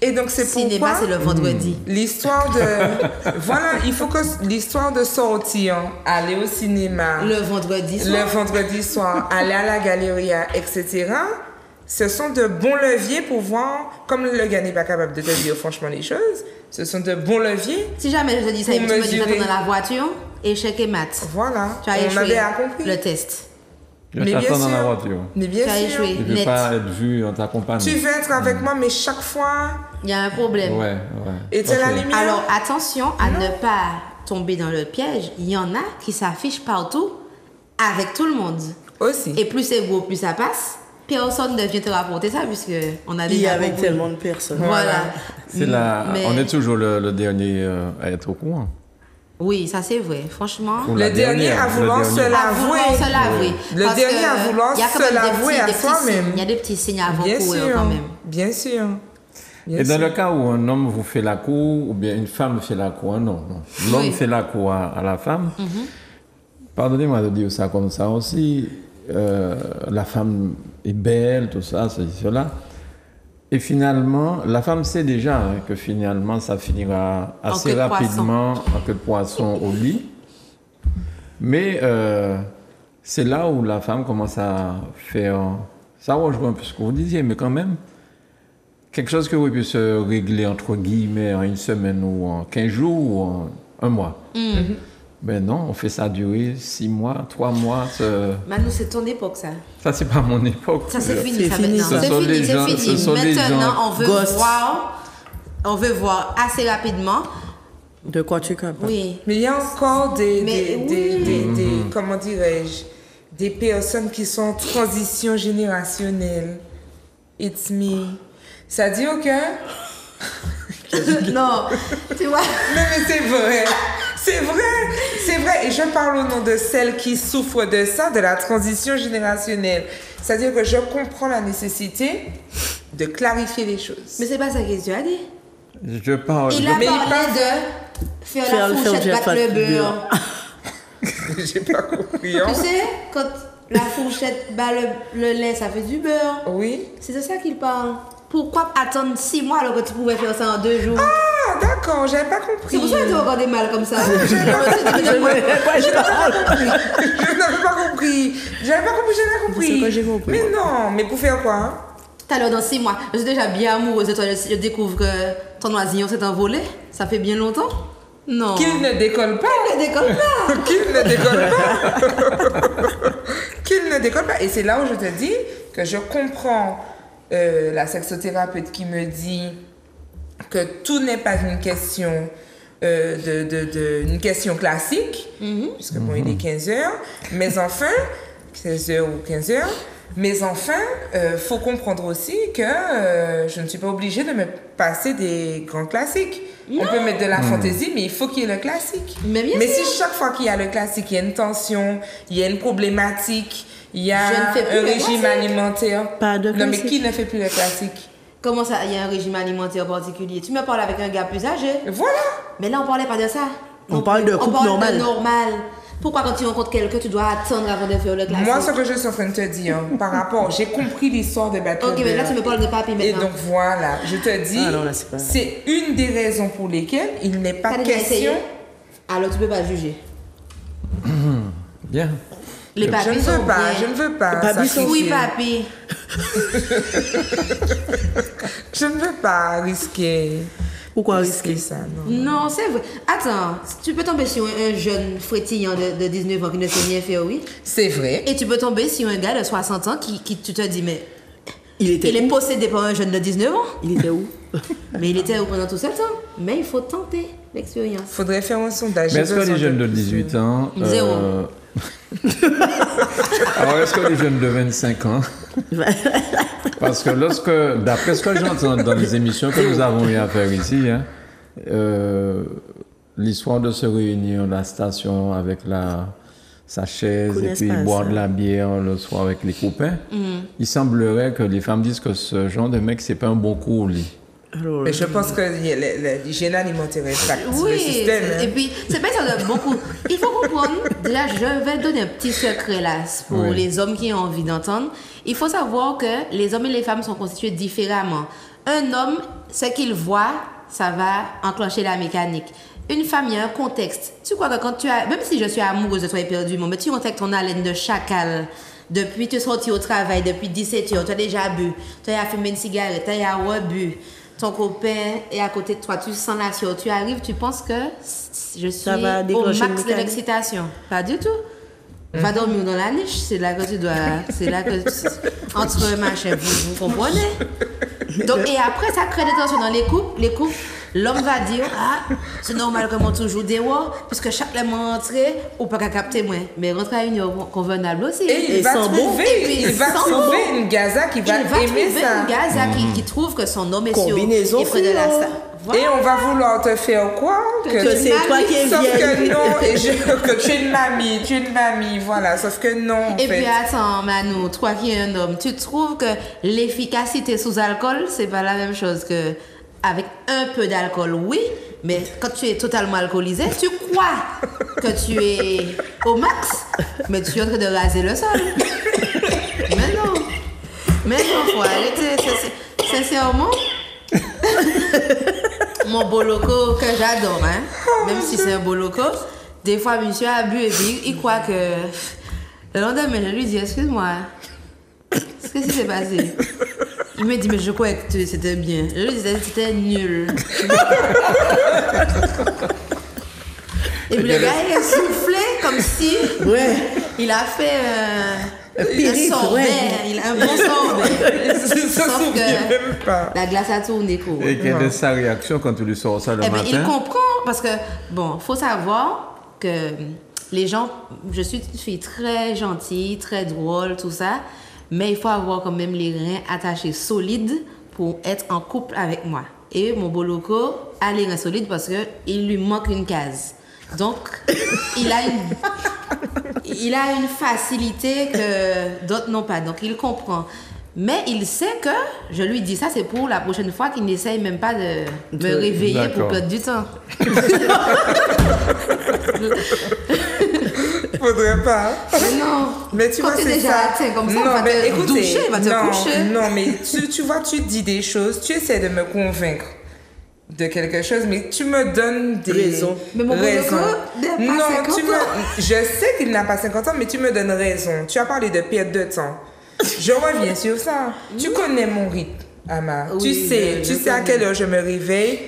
Et donc, c'est Cinéma, pourquoi c'est le vendredi. l'histoire de... voilà, il faut que l'histoire de sortir, aller au cinéma, Le vendredi soir. le vendredi soir, aller à la galerie, etc., ce sont de bons leviers pour voir, comme le gars n'est pas capable de te dire franchement les choses, ce sont de bons leviers. Si jamais je te dis ça, Pour et que tu me dis mesurer. dans la voiture, échec et maths. Voilà, Tu as on échoué avait à compris. le test. Je Mais bien t'attends dans sûr. la voiture. Mais bien Tu as sûr. échoué. Je ne veux Net. pas être vu en t'accompagnant. Tu veux être avec moi, mais chaque fois, Il y a un problème. Ouais. et tu la Ok. lumière. Alors attention à ne pas tomber dans le piège. Il y en a qui s'affichent partout avec tout le monde. Aussi. Et plus c'est beau, plus ça passe. Personne ne vient te rapporter ça puisque on a Il y déjà avec compris. tellement de personnes. Voilà. C'est là, Mais- on est toujours le dernier à être au courant. Oui, ça c'est vrai. Franchement. Ou Le la dernier dernière, à le vouloir dernier. se À vouloir l'avouer. se l'avouer. Le Parce dernier que à vouloir il y a quand se même l'avouer à des petits soi-même. signes. Il y a des petits signes Bien avant-coureurs sûr. quand même. Bien sûr. Bien Et dans sûr. le cas où un homme vous fait la cour, ou bien une femme fait la cour, non. L'homme Oui. fait la cour à la femme. Pardonnez-moi de dire ça comme ça aussi. La femme est belle, tout ça, cela. Et finalement, la femme sait déjà hein, que finalement, ça finira assez queue de rapidement en queue de poisson au lit. Mais c'est là où la femme commence à faire... Ça rejoint un peu ce que vous disiez, mais quand même, quelque chose que vous puissiez se régler entre guillemets en une semaine ou en 15 jours ou en un mois. Ben non, on fait ça durer 6 mois, 3 mois. Manu, c'est ton époque ça. Ça, c'est pas mon époque. Ça c'est fini, C'est ça fini, maintenant. ça. C'est Ce sont fini, des gens- c'est ce fini. sont des Maintenant, gens on veut ghost. voir. On veut voir assez rapidement. De quoi tu es capable? Oui. Mais il y a encore Mais oui. comment dirais-je, des personnes qui sont en transition générationnelle. It's me. C'est-à-dire que... Non, tu vois. Non, mais c'est vrai. C'est vrai. C'est vrai. Et je parle au nom de celles qui souffrent de ça, de la transition générationnelle. C'est-à-dire que je comprends la nécessité de clarifier les choses. Mais c'est pas ça que tu as dit. Je parle. Il a Mais il parlé parle- de faire Faire la le fourchette, faire battre le le beurre. beurre. J'ai pas compris. Hein? Tu sais, quand la fourchette bat le lait, ça fait du beurre. Oui. C'est de ça qu'il parle. Pourquoi attendre 6 mois alors que tu pouvais faire ça en 2 jours? Ah, d'accord. J'avais pas compris. C'est pour ça que tu as encore des mal comme ça. Je n'avais pas compris. J'avais pas compris. C'est quoi j'ai compris, Mais moi. non, mais pour faire quoi hein? Tout à l'heure, dans 6 mois, je suis déjà bien amoureuse de toi. Je découvre que ton oisillon s'est envolé. Ça fait bien longtemps? Non. Qu'il ne décolle pas. ne décolle pas. Qu'il ne décolle pas. Qu'il ne décolle pas. Et c'est là où je te dis que je comprends la sexothérapeute qui me dit que tout n'est pas une question une question classique, puisque bon, il est 15 heures, mais enfin, 16 heures ou 15 heures, mais enfin, faut comprendre aussi que je ne suis pas obligée de me passer des grands classiques. On peut mettre de la fantaisie, mais il faut qu'il y ait le classique. Mais bien sûr. si chaque fois qu'il y a le classique, il y a une tension, il y a une problématique, il y a Je ne fais plus un le régime classique. alimentaire. Pas de Non, mais classique. qui ne fait plus le classique? Comment ça, il y a un régime alimentaire particulier? Tu me parles avec un gars plus âgé. Voilà. Mais là, on parlait pas de ça. On parle de couple on parle normal. de normal. Pourquoi quand tu rencontres quelqu'un, tu dois attendre avant de faire le classique? Moi, ce que je suis en train de te dire, par rapport, j'ai compris l'histoire de battre Ok, le mais là, beurre. tu me parles de papi Et maintenant. donc voilà, je te dis, Ah non, là, c'est pas- c'est une des raisons pour lesquelles il n'est pas T'as déjà essayé? question. Alors, tu peux pas juger. Bien. Les Je papis ne sont veux pas, bien. je ne veux pas. Les papis sont- sacrifier. Oui, papi. Je ne veux pas risquer. Pourquoi risquer? ça, non. Non, c'est vrai. Attends, tu peux tomber sur un jeune frétillant de 19 ans qui ne sait rien faire, oui. C'est vrai. Et tu peux tomber sur un gars de 60 ans qui tu te dis, mais Il était il est où? possédé par un jeune de 19 ans. Il était où? Mais il était où pendant tout ce temps. Mais il faut tenter l'expérience. Faudrait faire un sondage. Mais est-ce que J'ai les besoin jeunes de 18 ans. Zéro. Alors, est-ce que les jeunes de 25 ans. Parce que d'après ce que j'entends dans les émissions que nous avons eu à faire ici, hein, l'histoire de se réunir à la station avec sa chaise et puis boire de la bière le soir avec les copains, il semblerait que les femmes disent que ce genre de mec, c'est pas un bon coup au lit. Alors, Mais je pense que l'hygiène alimentaire impacte le Oui, système. et puis c'est pas ça de beaucoup. Il faut comprendre, déjà je vais donner un petit secret là pour Oui. les hommes qui ont envie d'entendre. Il faut savoir que les hommes et les femmes sont constitués différemment. Un homme, ce qu'il voit, ça va enclencher la mécanique. Une femme, il y a un contexte. Tu crois que quand tu as, même si je suis amoureuse de toi éperdument, mais tu contactes ton haleine de chacal. Depuis tu es sorti au travail, depuis 17 heures, tu as déjà bu, tu as fumé une cigarette, tu as rebu. Ton copain est à côté de toi, tu sens la sueur, tu arrives, tu penses que je suis va au déclencher une max de mécanique. l'excitation. Pas du tout. Va dormir dans la niche, c'est là que tu dois. C'est là que. Entre machin, vous comprenez? Donc, et après, ça crée des tensions dans les couples. Les couples, l'homme va dire ah, c'est normal que moi toujours dehors, puisque chaque fois rentré, ou pas qu'à capter moi. Mais rentrer à une heure convenable aussi. Et il va sans trouver, Et puis, il va sans trouver une gaza qui va Il va aimer trouver ça. une gaza qui trouve que son homme est sur Combinaison est près de la fluo. salle. Voilà. Et on va vouloir te faire croire que que c'est toi qui es sauf que vieille. non, et que tu es une mamie, voilà. Sauf que non, en Et fait. puis attends, Manu, toi qui es un homme, tu trouves que l'efficacité sous alcool, c'est pas la même chose que avec un peu d'alcool, oui, mais quand tu es totalement alcoolisé, tu crois que tu es au max, mais tu es en train de raser le sol. Mais non, faut arrêter, sincèrement. Mon boloco que j'adore, hein, même si c'est un boloco, des fois monsieur a bu et puis il croit que le lendemain je lui dis excuse-moi, qu'est-ce qui s'est passé? Il me dit mais je crois que c'était bien. Je lui dis c'était nul. Et puis le gars il est soufflé comme si Ouais. il a fait un périph', sorbet, ouais. il a un bon sorbet. Je ne Sauf souviens que même pas. la glace a tourné court. Et quelle est sa réaction quand tu lui sors ça le Eh ben, il matin? comprend parce que, bon, faut savoir que les gens, je suis une fille très gentille, très drôle, tout ça, mais il faut avoir quand même les reins attachés solides pour être en couple avec moi. Et mon boloco a les reins solides parce qu'il lui manque une case. Donc, il a une facilité que d'autres n'ont pas. Donc, il comprend. Mais il sait que je lui dis ça, c'est pour la prochaine fois qu'il n'essaye même pas de me réveiller pour D'accord. perdre du temps. Faudrait pas. Mais non. Mais tu Quand vois, t'es c'est déjà ça. atteint comme ça, non, on va mais te écoutez, doucher, on va te non, coucher. non, mais tu vois, tu dis des choses, tu essaies de me convaincre de quelque chose, mais tu me donnes des Raisons. Mais mon raisons. boloco n'a pas Non, 50 tu ans. me, je sais qu'il n'a pas 50 ans, mais tu me donnes raison. Tu as parlé de perte de temps. Je reviens sur ça. Tu connais mon rythme, Ama. Oui, tu sais à quelle heure je me réveille.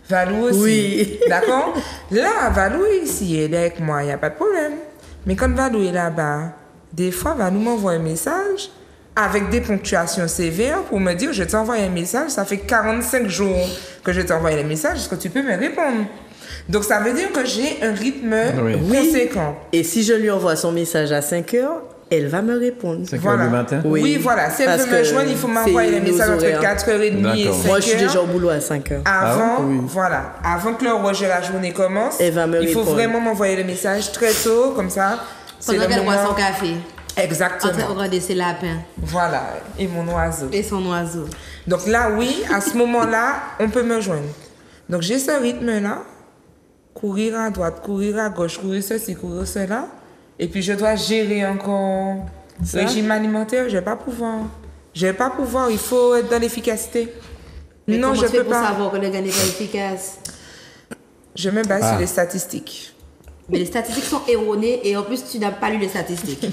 Valou aussi. Oui. D'accord? Là, Valou est ici, elle est avec moi, il n'y a pas de problème. Mais quand Valou est là-bas, des fois, Valou m'envoie un message avec des ponctuations sévères pour me dire, je t'envoie un message, ça fait 45 jours que je t'envoie le message, est-ce que tu peux me répondre? Donc, ça veut dire que j'ai un rythme Oui. conséquent. Et si je lui envoie son message à 5 heures, elle va me répondre. 5 heures Voilà. du matin? Oui. Oui, voilà. Si elle Parce veut me que joindre, il faut m'envoyer c'est les messages nos entre horaires. 4h30 et 5h. D'accord. Moi, je suis déjà au boulot à 5 heures. Avant, bon? voilà, avant que le rush de la journée commence, Elle va me il faut répondre. vraiment m'envoyer le message très tôt, comme ça. C'est Pendant le qu'elle boit moment. son café, en train de Exactement. regarder ses lapins Voilà, et mon oiseau. et son oiseau. Donc là, oui, à ce moment-là, on peut me joindre. Donc j'ai ce rythme-là, courir à droite, courir à gauche, courir ceci, courir cela. Et puis je dois gérer encore Ça? régime alimentaire, je vais pas pouvoir. Je vais pas pouvoir, il faut être dans l'efficacité. Mais Non, comment je tu fais peux pour pas. savoir que le gars n'est pas efficace? Je me base Ah. sur les statistiques. Mais les statistiques sont erronées et en plus, tu n'as pas lu les statistiques.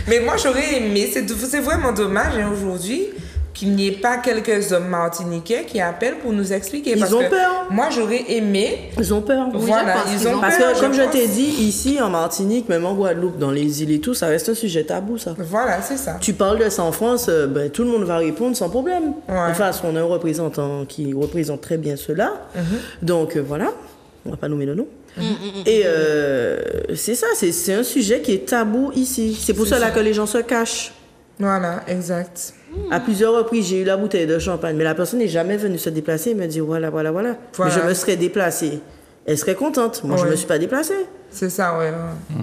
Mais moi, j'aurais aimé, c'est vraiment dommage hein, aujourd'hui qu'il n'y ait pas quelques hommes martiniquais qui appellent pour nous expliquer. Ils parce ont que peur. Moi, j'aurais aimé. Ils ont peur. Oui, Voilà, je pense ils qu'ils ont ont Parce peur. que, comme je pense. t'ai dit, ici, en Martinique, même en Guadeloupe, dans les îles et tout, ça reste un sujet tabou, ça. Voilà, c'est ça. Tu parles de ça en France, ben, tout le monde va répondre sans problème. Ouais. Enfin, on a un représentant qui représente très bien cela. Donc, voilà. On va pas nommer le nom. Et c'est ça, c'est un sujet qui est tabou ici. C'est pour cela que les gens se cachent. Voilà, exact. À plusieurs reprises, j'ai eu la bouteille de champagne, mais la personne n'est jamais venue se déplacer et me dire voilà. Mais je me serais déplacée. Elle serait contente. Moi, je ne me suis pas déplacée. C'est ça, ouais.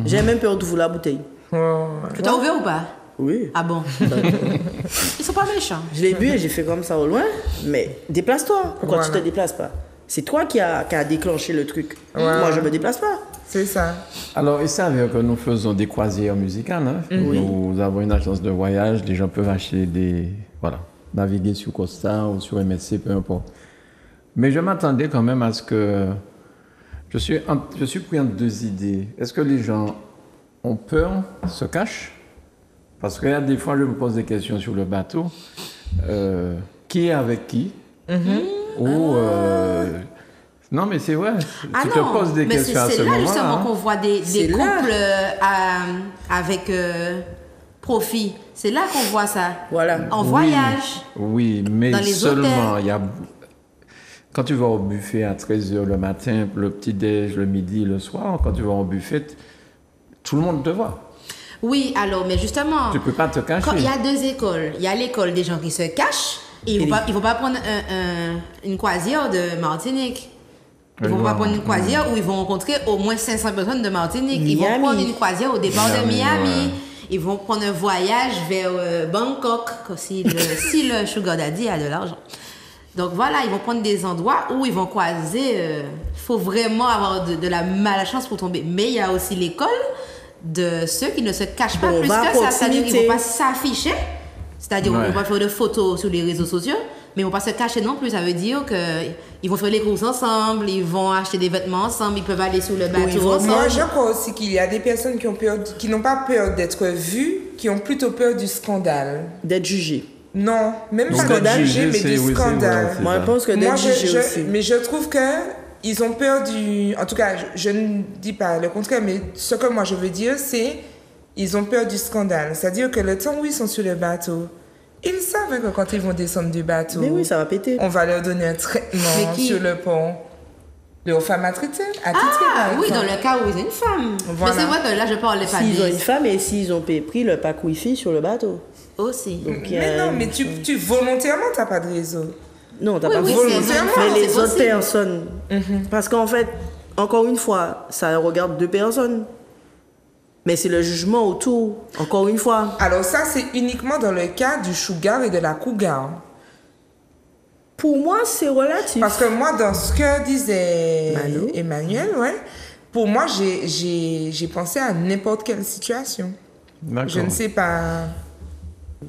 J'ai même peur d'ouvrir la bouteille. Tu t'as ouvert ou pas? Oui. Ah bon? Ils sont pas méchants. Je l'ai bu et j'ai fait comme ça au loin. Mais déplace-toi. Pourquoi tu te déplaces pas? C'est toi qui a déclenché le truc. Moi, je me déplace pas. C'est ça. Alors, il s'avère que nous faisons des croisières musicales. Hein. Nous avons une agence de voyage. Les gens peuvent acheter naviguer sur Costa ou sur MSC, peu importe. Mais je m'attendais quand même à ce que... Je suis pris entre deux idées. Est-ce que les gens ont peur, se cachent? Parce que des fois, je me pose des questions sur le bateau. Qui est avec qui? Ou... Non, mais c'est vrai. Tu te poses des questions à ce moment-là. C'est là justement qu'on voit des couples avec profit. C'est là qu'on voit ça. Voilà. En voyage. Oui, mais dans les seulement, quand tu vas au buffet à 13h le matin, le petit-déj, le midi, le soir, quand tu vas au buffet, tout le monde te voit. Oui, alors, mais justement... Tu peux pas te cacher. Il y a deux écoles. Il y a l'école des gens qui se cachent et ils ne vont pas prendre une croisière de Martinique. Ils vont pas prendre une croisière où ils vont rencontrer au moins 500 personnes de Martinique. Ils vont prendre une croisière au départ de Miami. Ouais. Ils vont prendre un voyage vers Bangkok si le Sugar Daddy a de l'argent. Donc voilà, ils vont prendre des endroits où ils vont croiser. Faut vraiment avoir de la malchance pour tomber. Mais il y a aussi l'école de ceux qui ne se cachent pas plus que ça. C'est-à-dire qu'ils ne vont pas s'afficher. C'est-à-dire qu'ils ne vont pas faire de photos sur les réseaux sociaux. Mais ils ne vont pas se cacher non plus. Ça veut dire qu'ils vont faire les courses ensemble, ils vont acheter des vêtements ensemble, ils peuvent aller sur le bateau ensemble. Moi, je crois aussi qu'il y a des personnes qui n'ont pas peur d'être vues, qui ont plutôt peur du scandale. D'être jugées. Non, même pas d'être jugées, mais du scandale. Moi, je pense que d'être jugées aussi. Mais je trouve qu'ils ont peur du... En tout cas, je ne dis pas le contraire, mais ce que moi je veux dire, c'est ils ont peur du scandale. C'est-à-dire que le temps où ils sont sur le bateau, ils savent que quand ils vont descendre du bateau, mais oui, ça va péter. On va leur donner un traitement sur le pont. Leur femme attitrée. Oui, dans le cas où ils ont une femme. Voilà. Mais c'est vrai que là, je parlais pas s'ils ont une femme et s'ils ont pris le pack Wi-Fi sur le bateau. Aussi. Donc, mais non, mais tu volontairement, tu n'as pas de réseau. Non, tu n'as pas volontairement. Mais les autres personnes. Parce qu'en fait, encore une fois, ça regarde deux personnes. Mais c'est le jugement autour, encore une fois. Alors ça, c'est uniquement dans le cas du sugar et de la cougar. Pour moi, c'est relatif. Parce que moi, dans ce que disait Emmanuel, pour moi, j'ai pensé à n'importe quelle situation. D'accord. Je ne sais pas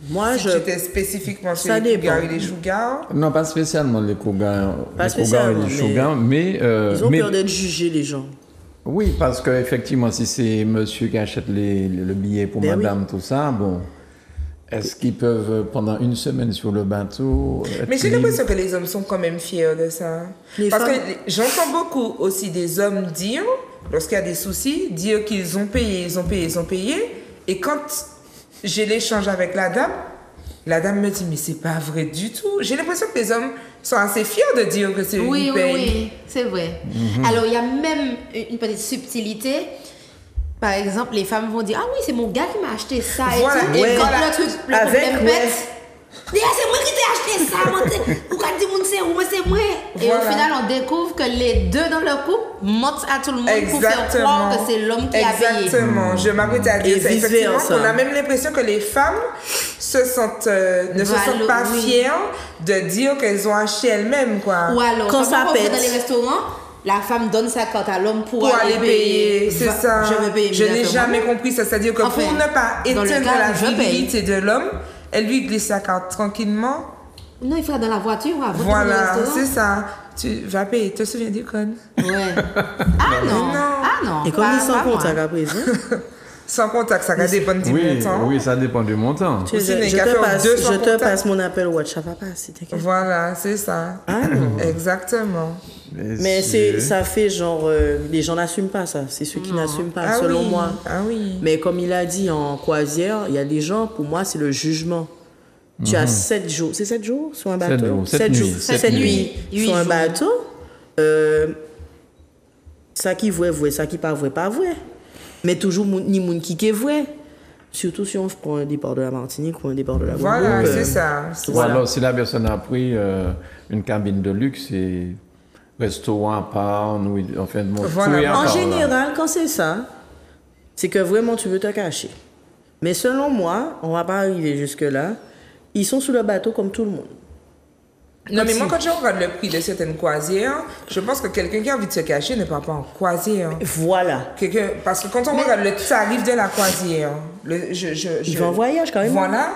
moi, si j'étais spécifiquement sur les cougars et les sugars. Non, pas spécialement les cougars et les sugars, mais... ils ont peur d'être jugés, les gens. Oui, parce qu'effectivement, si c'est monsieur qui achète le billet pour madame, tout ça, bon, est-ce qu'ils peuvent, pendant une semaine sur le bateau... Mais j'ai l'impression que les hommes sont quand même fiers de ça. Parce que j'entends beaucoup aussi des hommes dire, lorsqu'il y a des soucis, dire qu'ils ont payé. Et quand j'ai l'échange avec la dame me dit, mais c'est pas vrai du tout. J'ai l'impression que les hommes sont assez fiers de dire que c'est eux qui payent. Oui, c'est vrai. Alors, il y a même une petite subtilité. Par exemple, les femmes vont dire, ah oui, c'est mon gars qui m'a acheté ça. Voilà. Et quand le problème pète, c'est moi qui t'ai acheté ça. Pourquoi tu dis c'est moi, c'est moi. Et au final, on découvre que les deux dans le couple mentent à tout le monde pour faire croire que c'est l'homme qui a payé. Exactement. Je m'apprête à dire ça. Effectivement, on a même l'impression que les femmes ne se sentent pas fières de dire qu'elles ont acheté elles-mêmes, quoi. Ou alors, quand ça pète dans les restaurants, la femme donne sa carte à l'homme pour aller payer. C'est ça. Je n'ai jamais compris ça. C'est-à-dire que pour ne pas éteindre la virilité de l'homme, elle lui glisse sa carte tranquillement. Non, il faut dans la voiture avant voilà, c'est ça. Tu vas payer. Tu te souviens du code? Ouais. Ah non. Et comme ils sont contact à présent? Sans contact, ça dépend du montant. Oui, ça dépend du montant. Je te passe mon appel WhatsApp, ça va pas, si t'inquiète. Voilà, c'est ça. Ah non. Exactement. Mais ça fait genre, les gens n'assument pas ça. C'est ceux qui n'assument pas, selon moi. Ah oui. Mais comme il a dit en croisière, il y a des gens, pour moi, c'est le jugement. Tu as 7 jours. C'est 7 jours sur un bateau? 7 jours. 7 nuits sur un bateau. Ça qui vrai, ça qui pas vrai. Mais toujours ni moun qui est vrai. Surtout si on prend un départ de la Martinique ou un départ de la Voilà, Guadeloupe. c'est ça. c'est Ou ça. alors, si la personne a pris une cabine de luxe et restaurant à part, enfin, Voilà. tout est à En part, là. général, quand c'est ça, c'est que vraiment tu veux te cacher. Mais selon moi, on va pas arriver jusque-là. Ils sont sur le bateau comme tout le monde. Non, mais moi, quand je regarde le prix de certaines croisières, je pense que quelqu'un qui a envie de se cacher ne part pas en croisière. Voilà. Parce que quand on regarde le tarif de la croisière, Ils vont en voyage quand même. Voilà.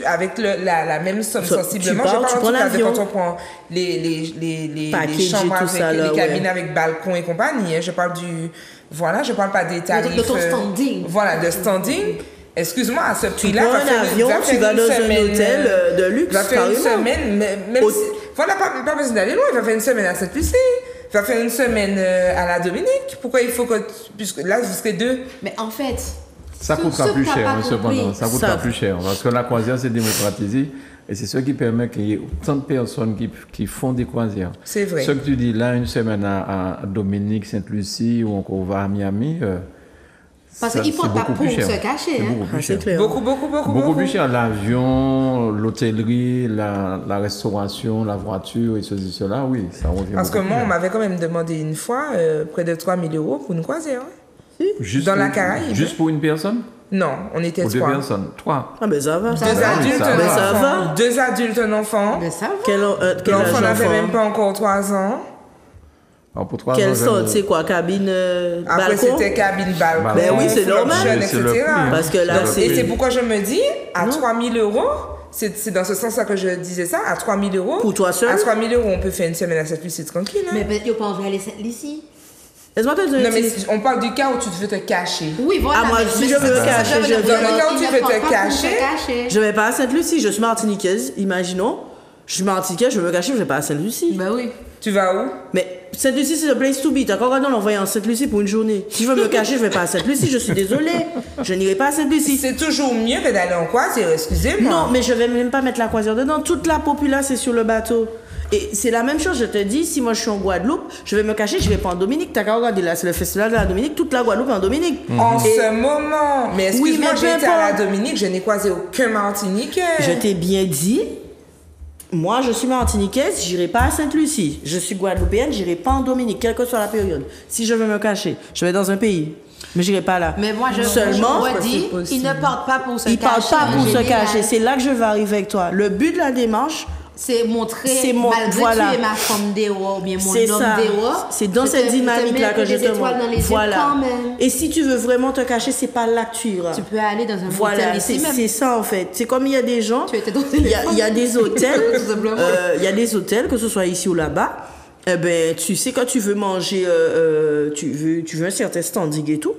Avec la même somme Tu sensiblement, pars, je tu parle en prends tout cas de l'avion. quand on prend les Package et chambres tout avec ça, là, les cabines ouais. avec balcon et compagnie. Hein. Je parle je parle pas des tarifs. de ton standing. Voilà, de standing. Excuse-moi, à ce Tu prix-là, prends un avion, tu vas dans un hôtel de luxe. va faire une carrément. semaine, même si, voilà, pas besoin d'aller loin, il va faire une semaine à Sainte-Lucie, il va faire une semaine à la Dominique. Pourquoi il faut que, puisque là, vous serez deux. Mais en fait, Ça ce- coûtera ce plus que t'as cher, pas hein, cependant. compris. Ça coûtera Ça- plus cher. Parce que la croisière, c'est démocratisé. Et c'est ce qui permet qu'il y ait autant de personnes qui font des croisières. C'est vrai. Ce que tu dis là, une semaine à Dominique, Sainte-Lucie ou encore on va à Miami, Parce ça, qu'ils c'est portent pas beaucoup pour plus cher. se cacher, C'est hein. beaucoup Ah, plus c'est cher. clair. Beaucoup. Plus cher. L'avion, l'hôtellerie, la restauration, la voiture et ceci, cela, oui, ça revient Parce que beaucoup moi, plus on cher. m'avait quand même demandé une fois près de 3 000 € pour une croisière. Hein. Juste dans la pour- Caraïbe. Juste pour une personne Non, on était ou deux 3. personnes? Trois. Ah ben ça va. Deux va, adultes, ça un va. Mais ça enfant. va. 2 adultes, un enfant. Mais ça va. Quel L'enfant âge n'avait l'enfant? même pas encore 3 ans. Alors pour trois Quelle ans, sorte? j'aime- C'est quoi? Cabine Après, balcon? c'était cabine balcon. Ben oui, c'est flop normal. jeune, C'est le etc. prix, hein. Parce que là, Donc, c'est- et c'est pourquoi je me dis, à Non. 3 000 €, c'est dans ce sens-là que je disais ça, à 3 000 €. Pour toi seul? À 3 000 €, on peut faire une semaine à Sainte-Lucie tranquille. Hein. Mais peut-être qu'ils n'ont pas envie d'aller ici. Laisse-moi te dire Non, une mais petite- on parle du cas où tu veux te cacher. Oui, voilà. Ah, moi, mais- si mais je c'est- veux me c'est- cacher, c'est- je c'est- viens. Dans le cas où ils tu ne veux te portent pas pour cacher, se cacher. Je vais pas à Sainte-Lucie, je suis martiniquaise, imaginons. Je suis martiniquaise, je veux me cacher, je vais pas à Sainte-Lucie. Ben oui. Tu vas où? Mais Sainte-Lucie, c'est le place to be. T'as encore regardé l'envoyer en Sainte-Lucie pour une journée. Si je veux me cacher, je vais pas à Sainte-Lucie, je suis désolée. Je n'irai pas à Sainte-Lucie. C'est toujours mieux que d'aller en croisière, excusez-moi. Non, mais je vais même pas mettre la croisière dedans. Toute la populace est sur le bateau. Et c'est la même chose, je te dis, si moi je suis en Guadeloupe, je vais me cacher, je vais pas en Dominique. T'as qu'à regarder là, c'est le festival de la Dominique, toute la Guadeloupe est en Dominique. En Et ce moment. Mais Oui, excuse-moi, mais j'ai peu été à la importe. Dominique, je n'ai croisé aucun Martiniquais. je t'ai bien dit, moi je suis martiniquaise, j'irai pas à Sainte-Lucie. Je suis guadeloupéenne, j'irai pas en Dominique, quelle que soit la période. Si je veux me cacher, je vais dans un pays. Mais j'irai pas là. Mais moi, je Seulement, redis, c'est possible. ils ne portent pas pour se ils cacher. parlent pas en pour se général. cacher. C'est là que je vais arriver avec toi. Le but de la démarche, C'est montrer, C'est mon- malgré voilà. tu es ma femme d'héros ou bien mon c'est homme ça. d'héros. C'est dans je cette te- dynamique-là que je des te étoiles dans les yeux Voilà. quand même. Et si tu veux vraiment te cacher, c'est pas là que tu iras. Tu peux aller dans un Voilà, hôtel ici même. c'est ça en fait. C'est comme il y a des gens, Tu étais dans le il y a téléphone. des hôtels, Tout simplement. il y a des hôtels, que ce soit ici ou là-bas, eh ben, tu sais quand tu veux manger, tu veux un certain standing et tout,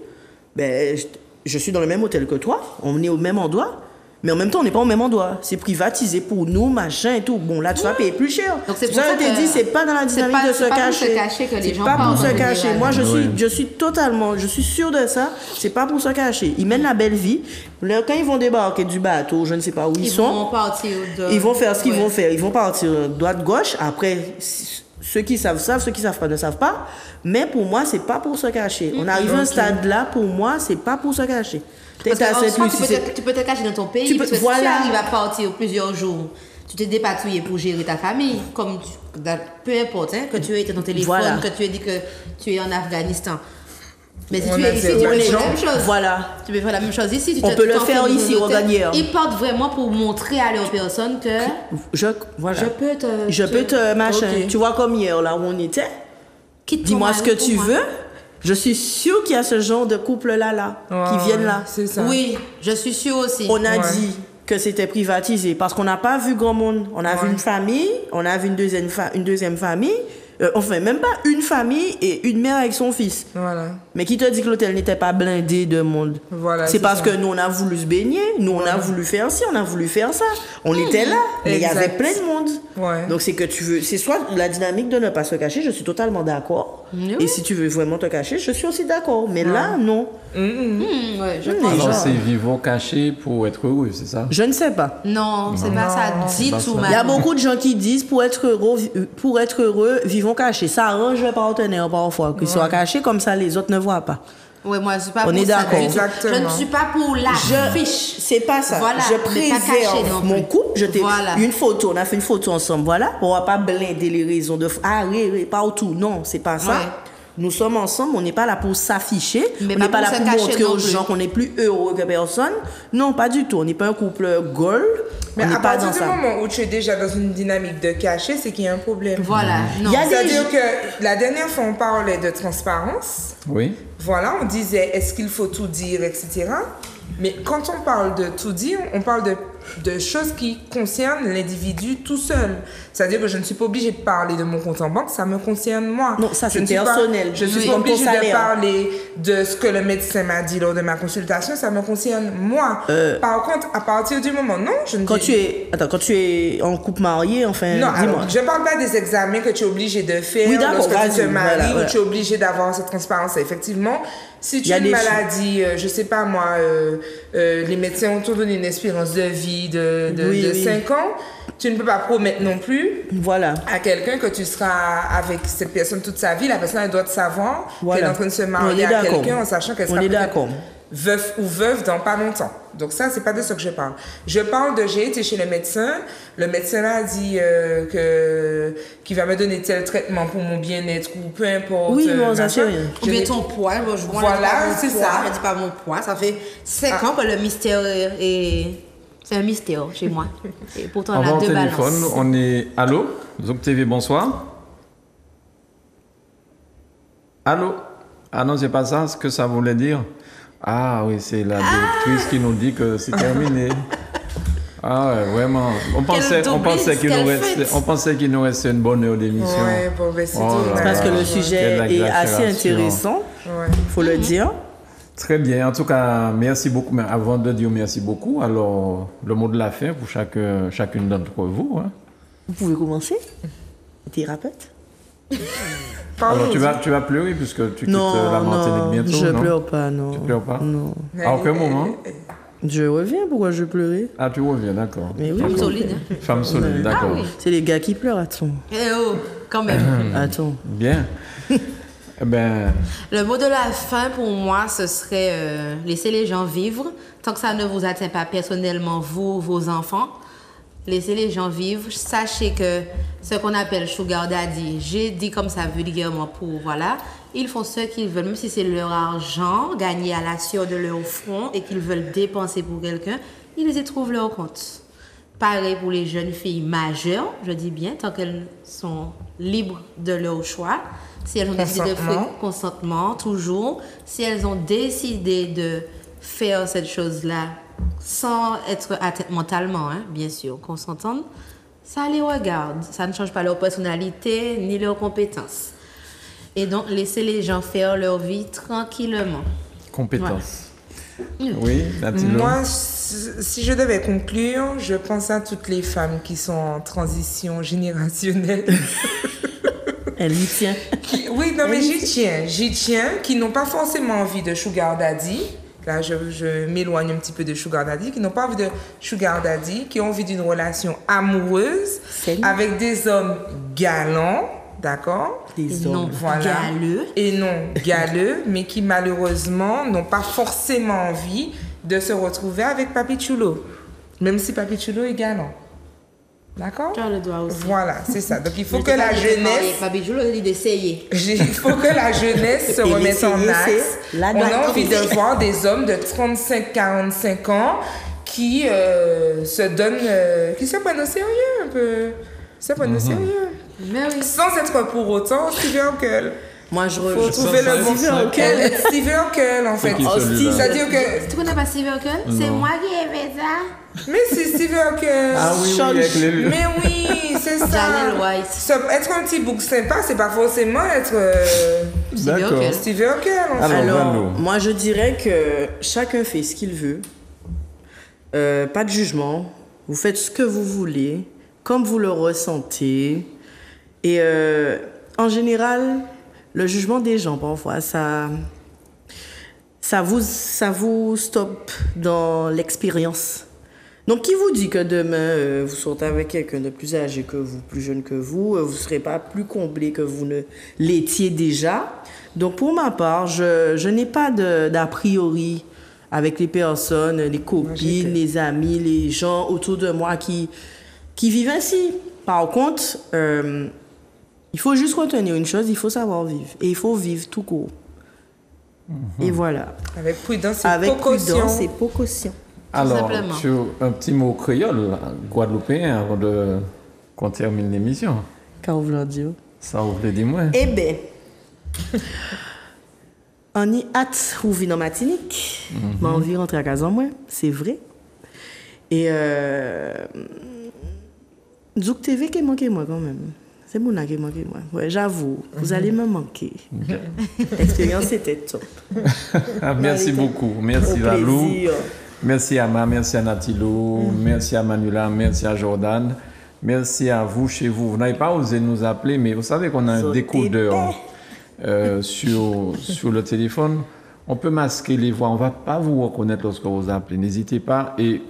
ben, je suis dans le même hôtel que toi, on est au même endroit, mais en même temps on n'est pas au même endroit. C'est privatisé pour nous, machin et tout. Bon là tu vas payer plus cher. Donc, c'est pour ça ça que je t'ai que dit, c'est pas dans la c'est dynamique pas- de c'est se pas pour cacher. se cacher que les C'est gens pas pour parlent se en cacher. général. Moi Oui. je suis sûre de ça. C'est pas pour se cacher. Ils mènent la belle vie. Là, quand ils vont débarquer du bateau, je ne sais pas où ils Ils sont. vont partir de... Ils vont faire ce qu'ils Ouais. vont faire. Ils vont partir droite-gauche. Après, ceux qui savent, ceux qui savent pas ne savent pas. Mais pour moi, c'est pas pour se cacher. On arrive à un stade là, pour moi, c'est pas pour se cacher. Parce T'es à qu'en soi, Sainte-Lucie, tu peux te cacher dans ton pays, Tu peux- parce que si voilà. tu arrives à partir plusieurs jours, tu t'es dépatouillé pour gérer ta famille, peu importe, hein, que tu aies été dans ton téléphone, Voilà. que tu aies dit que tu es en Afghanistan. Mais si On tu a es ici, zéro tu peux faire gens. la même chose. Voilà. Tu peux faire la même chose ici. Tu On te- peut tu le t'enfermes faire dans un ici, hôtel. regarde hier. Ils partent vraiment pour montrer à leurs personnes que Voilà. je peux te... Je peux te machin. Ok. Tu vois comme hier là où on était. quitte ton Dis-moi ce mari que pour tu moi. veux. Je suis sûre qu'il y a ce genre de couple là qui Ouais, viennent là. C'est ça. Oui, je suis sûre aussi. On a Ouais. dit que c'était privatisé parce qu'on n'a pas vu grand monde. On a vu une famille, on a vu une deuxième famille. Enfin, même pas une famille et une mère avec son fils. Voilà. Mais qui te dit que l'hôtel n'était pas blindé de monde? Voilà, c'est c'est parce ça. que nous, on a voulu se baigner, nous, on a voulu faire ci, on a voulu faire ça. On était là, mais il y avait Exact. plein de monde. Ouais. Donc, c'est que tu veux... C'est soit la dynamique de ne pas se cacher, je suis totalement d'accord. Oui. Et si tu veux vraiment te cacher, je suis aussi d'accord. Mais là, non. Ouais, je Hmm. pense. Alors Genre. c'est vivons cachés pour être heureux, c'est ça? Je ne sais pas. Non, c'est pas ça du pas tout, ça. Il y a madame. beaucoup de gens qui disent pour être heureux, vivons cachés. Ça arrange le partenaire parfois, qu'il soit caché, comme ça les autres ne voient pas. Ouais, moi, je suis pas On pour est ça. d'accord. du tout. Je ne Exactement. suis pas pour l'affiche. C'est pas ça. Voilà, Je ne pas cacher préserve non mon plus. couple. Voilà. Une photo. On a fait une photo ensemble. Voilà. On va pas blinder les raisons de. Ah oui, partout. Non, c'est pas ça. Ouais. Nous sommes ensemble. On n'est pas là pour s'afficher. Mais On pas n'est pas pour là se pour cacher montrer non aux plus. gens qu'on est plus heureux que personne. Non, pas du tout. On n'est pas un couple gold. Mais On n'est à pas partir dans du ça. moment où tu es déjà dans une dynamique de cachet, c'est qu'il y a un problème. Voilà. Non. Il y a des C'est-à-dire que la dernière fois, on parlait de transparence. Oui. Voilà, on disait est-ce qu'il faut tout dire, etc. Mais quand on parle de tout dire, on parle de choses qui concernent l'individu tout seul. C'est-à-dire que je ne suis pas obligée de parler de mon compte en banque, ça me concerne moi. Non, ça, Je c'est ne suis pas- personnel. Je ne suis Oui. pas Comme ton obligée de salaire. parler de ce que le médecin m'a dit lors de ma consultation, ça me concerne moi. Par contre, à partir du moment, non, je ne Quand dis- quand tu es en couple marié, enfin, non, dis-moi. alors, je ne parle pas des examens que tu es obligé de faire Oui, d'accord, lorsque tu te vas-y, maries voilà, ou voilà. tu es obligé d'avoir cette transparence. Effectivement, si tu y a as une des maladie, je ne sais pas moi, les médecins ont donné une espérance de vie de Oui, oui. 5 ans, tu ne peux pas promettre non plus Voilà. à quelqu'un que tu seras avec cette personne toute sa vie. La personne, elle doit te savoir Voilà. qu'elle est en train de se On marier est à d'accord. quelqu'un en sachant qu'elle On sera est peut-être d'accord. veuf ou veuve dans pas longtemps. Donc ça, c'est pas de ça que je parle. Je parle de j'ai été chez le médecin m'a dit qu'il va me donner tel traitement pour mon bien-être ou peu importe. Oui, bon, ça, machin. c'est rien. Ou Je bien n'ai- ton poids. Moi, je vois Voilà, pas mon c'est poids, ça. Je dis pas mon poids. Ça fait 5 ans que le mystère est... C'est un mystère chez moi. Et pourtant, on On va a au deux téléphone. balances. On est. Allô Zouk TV, bonsoir. Allô? Ah non, c'est pas ça ce que ça voulait dire. Ah oui, c'est la directrice qui nous dit que c'est terminé. Ah ouais, vraiment. On pensait qu'il nous restait une bonne heure d'émission. Ouais, bon, ben, c'est Oh tout. là là. Parce que le Ouais. sujet Quelle est assez exagération. intéressant, Ouais. faut le dire. Très bien. En tout cas, merci beaucoup. Mais avant de dire merci beaucoup, alors le mot de la fin pour chacune d'entre vous. Hein. Vous pouvez commencer, thérapeute. Parle-nous. Alors tu vas pleurer puisque tu quittes la Martinique bientôt, je non? pleure pas, non. Tu pleures pas? Non. À aucun moment? Je reviens, pourquoi je pleurais? Ah, tu reviens, d'accord. Mais oui, Femme solide. Hein. Femme solide, d'accord. oui. c'est les gars qui pleurent, attends. Eh oh, quand même. Attends. Bien. Eh ben, Le mot de la fin pour moi, ce serait laisser les gens vivre. Tant que ça ne vous atteint pas personnellement, vous, vos enfants, laissez les gens vivre. Sachez que ce qu'on appelle sugar daddy, j'ai dit comme ça vulgairement pour, voilà, ils font ce qu'ils veulent, même si c'est leur argent gagné à la sueur de leur front et qu'ils veulent dépenser pour quelqu'un, ils y trouvent leur compte. Pareil pour les jeunes filles majeures, je dis bien, tant qu'elles sont libres de leur choix. Si elles ont décidé de faire consentement, toujours. Si elles ont décidé de faire cette chose-là sans être atteintes mentalement, hein, bien sûr, consentantes, ça les regarde. Ça ne change pas leur personnalité ni leurs compétences. Et donc, laissez les gens faire leur vie tranquillement. compétence. Oui, Nathalie. Moi, si je devais conclure, je pense à toutes les femmes qui sont en transition générationnelle. Elle y tient. Oui, non, mais j'y tiens, qui n'ont pas forcément envie de sugar daddy. Là, je m'éloigne un petit peu de sugar daddy, qui n'ont pas envie de sugar daddy, qui ont envie d'une relation amoureuse Salut. avec des hommes galants, d'accord? Des Et non hommes. Voilà. galeux. Et non galeux, mais qui malheureusement n'ont pas forcément envie de se retrouver avec Papi Chulo. Même si Papi Chulo est galant. D'accord? Tu as le droit aussi. Voilà, c'est ça. Donc il faut Je que t'ai la pas dit de parler, jeunesse... Papi Julo, il dit d'essayer. Il faut que la jeunesse se Et remette en l'essayer, axe. c'est la On a date. envie de voir des hommes de 35-45 ans qui se donnent, qui se prennent au sérieux un peu. Se prennent au sérieux. Mais oui. Sans être pour autant Steve Urkel. Moi, je Faut trouver le bon Steve Urkel. Steve Urkel, en fait. qui, celui-là? C'est-à-dire que... Tu connais pas Steve Urkel? C'est moi qui ai fait ça. Mais c'est Steve Urkel. Ah oui, oui, avec les... Mais oui, c'est ça. Jaleel White. Être un petit bouc sympa, c'est pas forcément être D'accord. Urkel. Steve Urkel, en fait. Alors, Alors, Valo. moi, je dirais que chacun fait ce qu'il veut. Pas de jugement. Vous faites ce que vous voulez, comme vous le ressentez. Et en général, le jugement des gens, parfois, ça vous stoppe dans l'expérience. Donc, qui vous dit que demain, vous sortez avec quelqu'un de plus âgé que vous, plus jeune que vous ne serez pas plus comblé que vous ne l'étiez déjà. Donc, pour ma part, je n'ai pas d'a priori avec les personnes, les copines, les amis, les gens autour de moi qui vivent ainsi. Par contre, il faut juste retenir une chose, il faut savoir vivre. Et il faut vivre tout court. Et voilà. Avec prudence et Avec précaution. prudence et précaution. Alors, simplement. sur un petit mot créole, guadeloupéen, avant qu'on termine l'émission. Quand vous l'en dites. Ça vous plaît, dis-moi. Eh bien, on y hâte ou vit dans Martinique. Mais on vit rentrer à casa moi, c'est vrai. Et Zouk TV qui manque moi quand même. C'est mon qui manque moi. Ouais, j'avoue, vous allez me manquer. L'expérience était top. Merci beaucoup. Merci Au Valou. plaisir. Merci à Ma, merci à Natilo, merci à Manuela, merci à Jordan. Merci à vous chez vous. Vous n'avez pas osé nous appeler, mais vous savez qu'on a un décodeur sur le téléphone. On peut masquer les voix. On ne va pas vous reconnaître lorsque vous appelez. N'hésitez pas. Et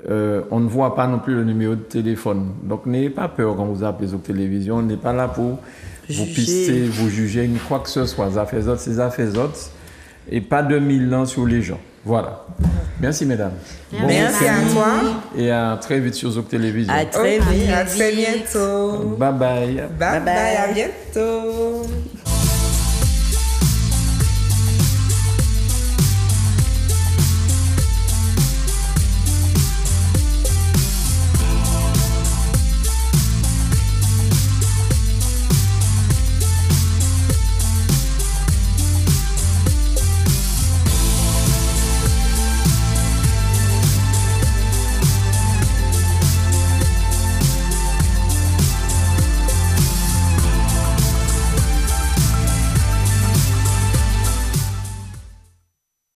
on ne voit pas non plus le numéro de téléphone. Donc n'ayez pas peur quand vous appelez sur télévision. On n'est pas là pour vous pister, vous juger, ni quoi que ce soit. Les affaires autres, c'est les affaires autres. Et pas de 1000 ans sur les gens. Voilà. Merci, mesdames. Merci à toi. Et à très vite sur Zouk Télévision. À très vite. À très bientôt. Bye bye. Bye bye, à bientôt.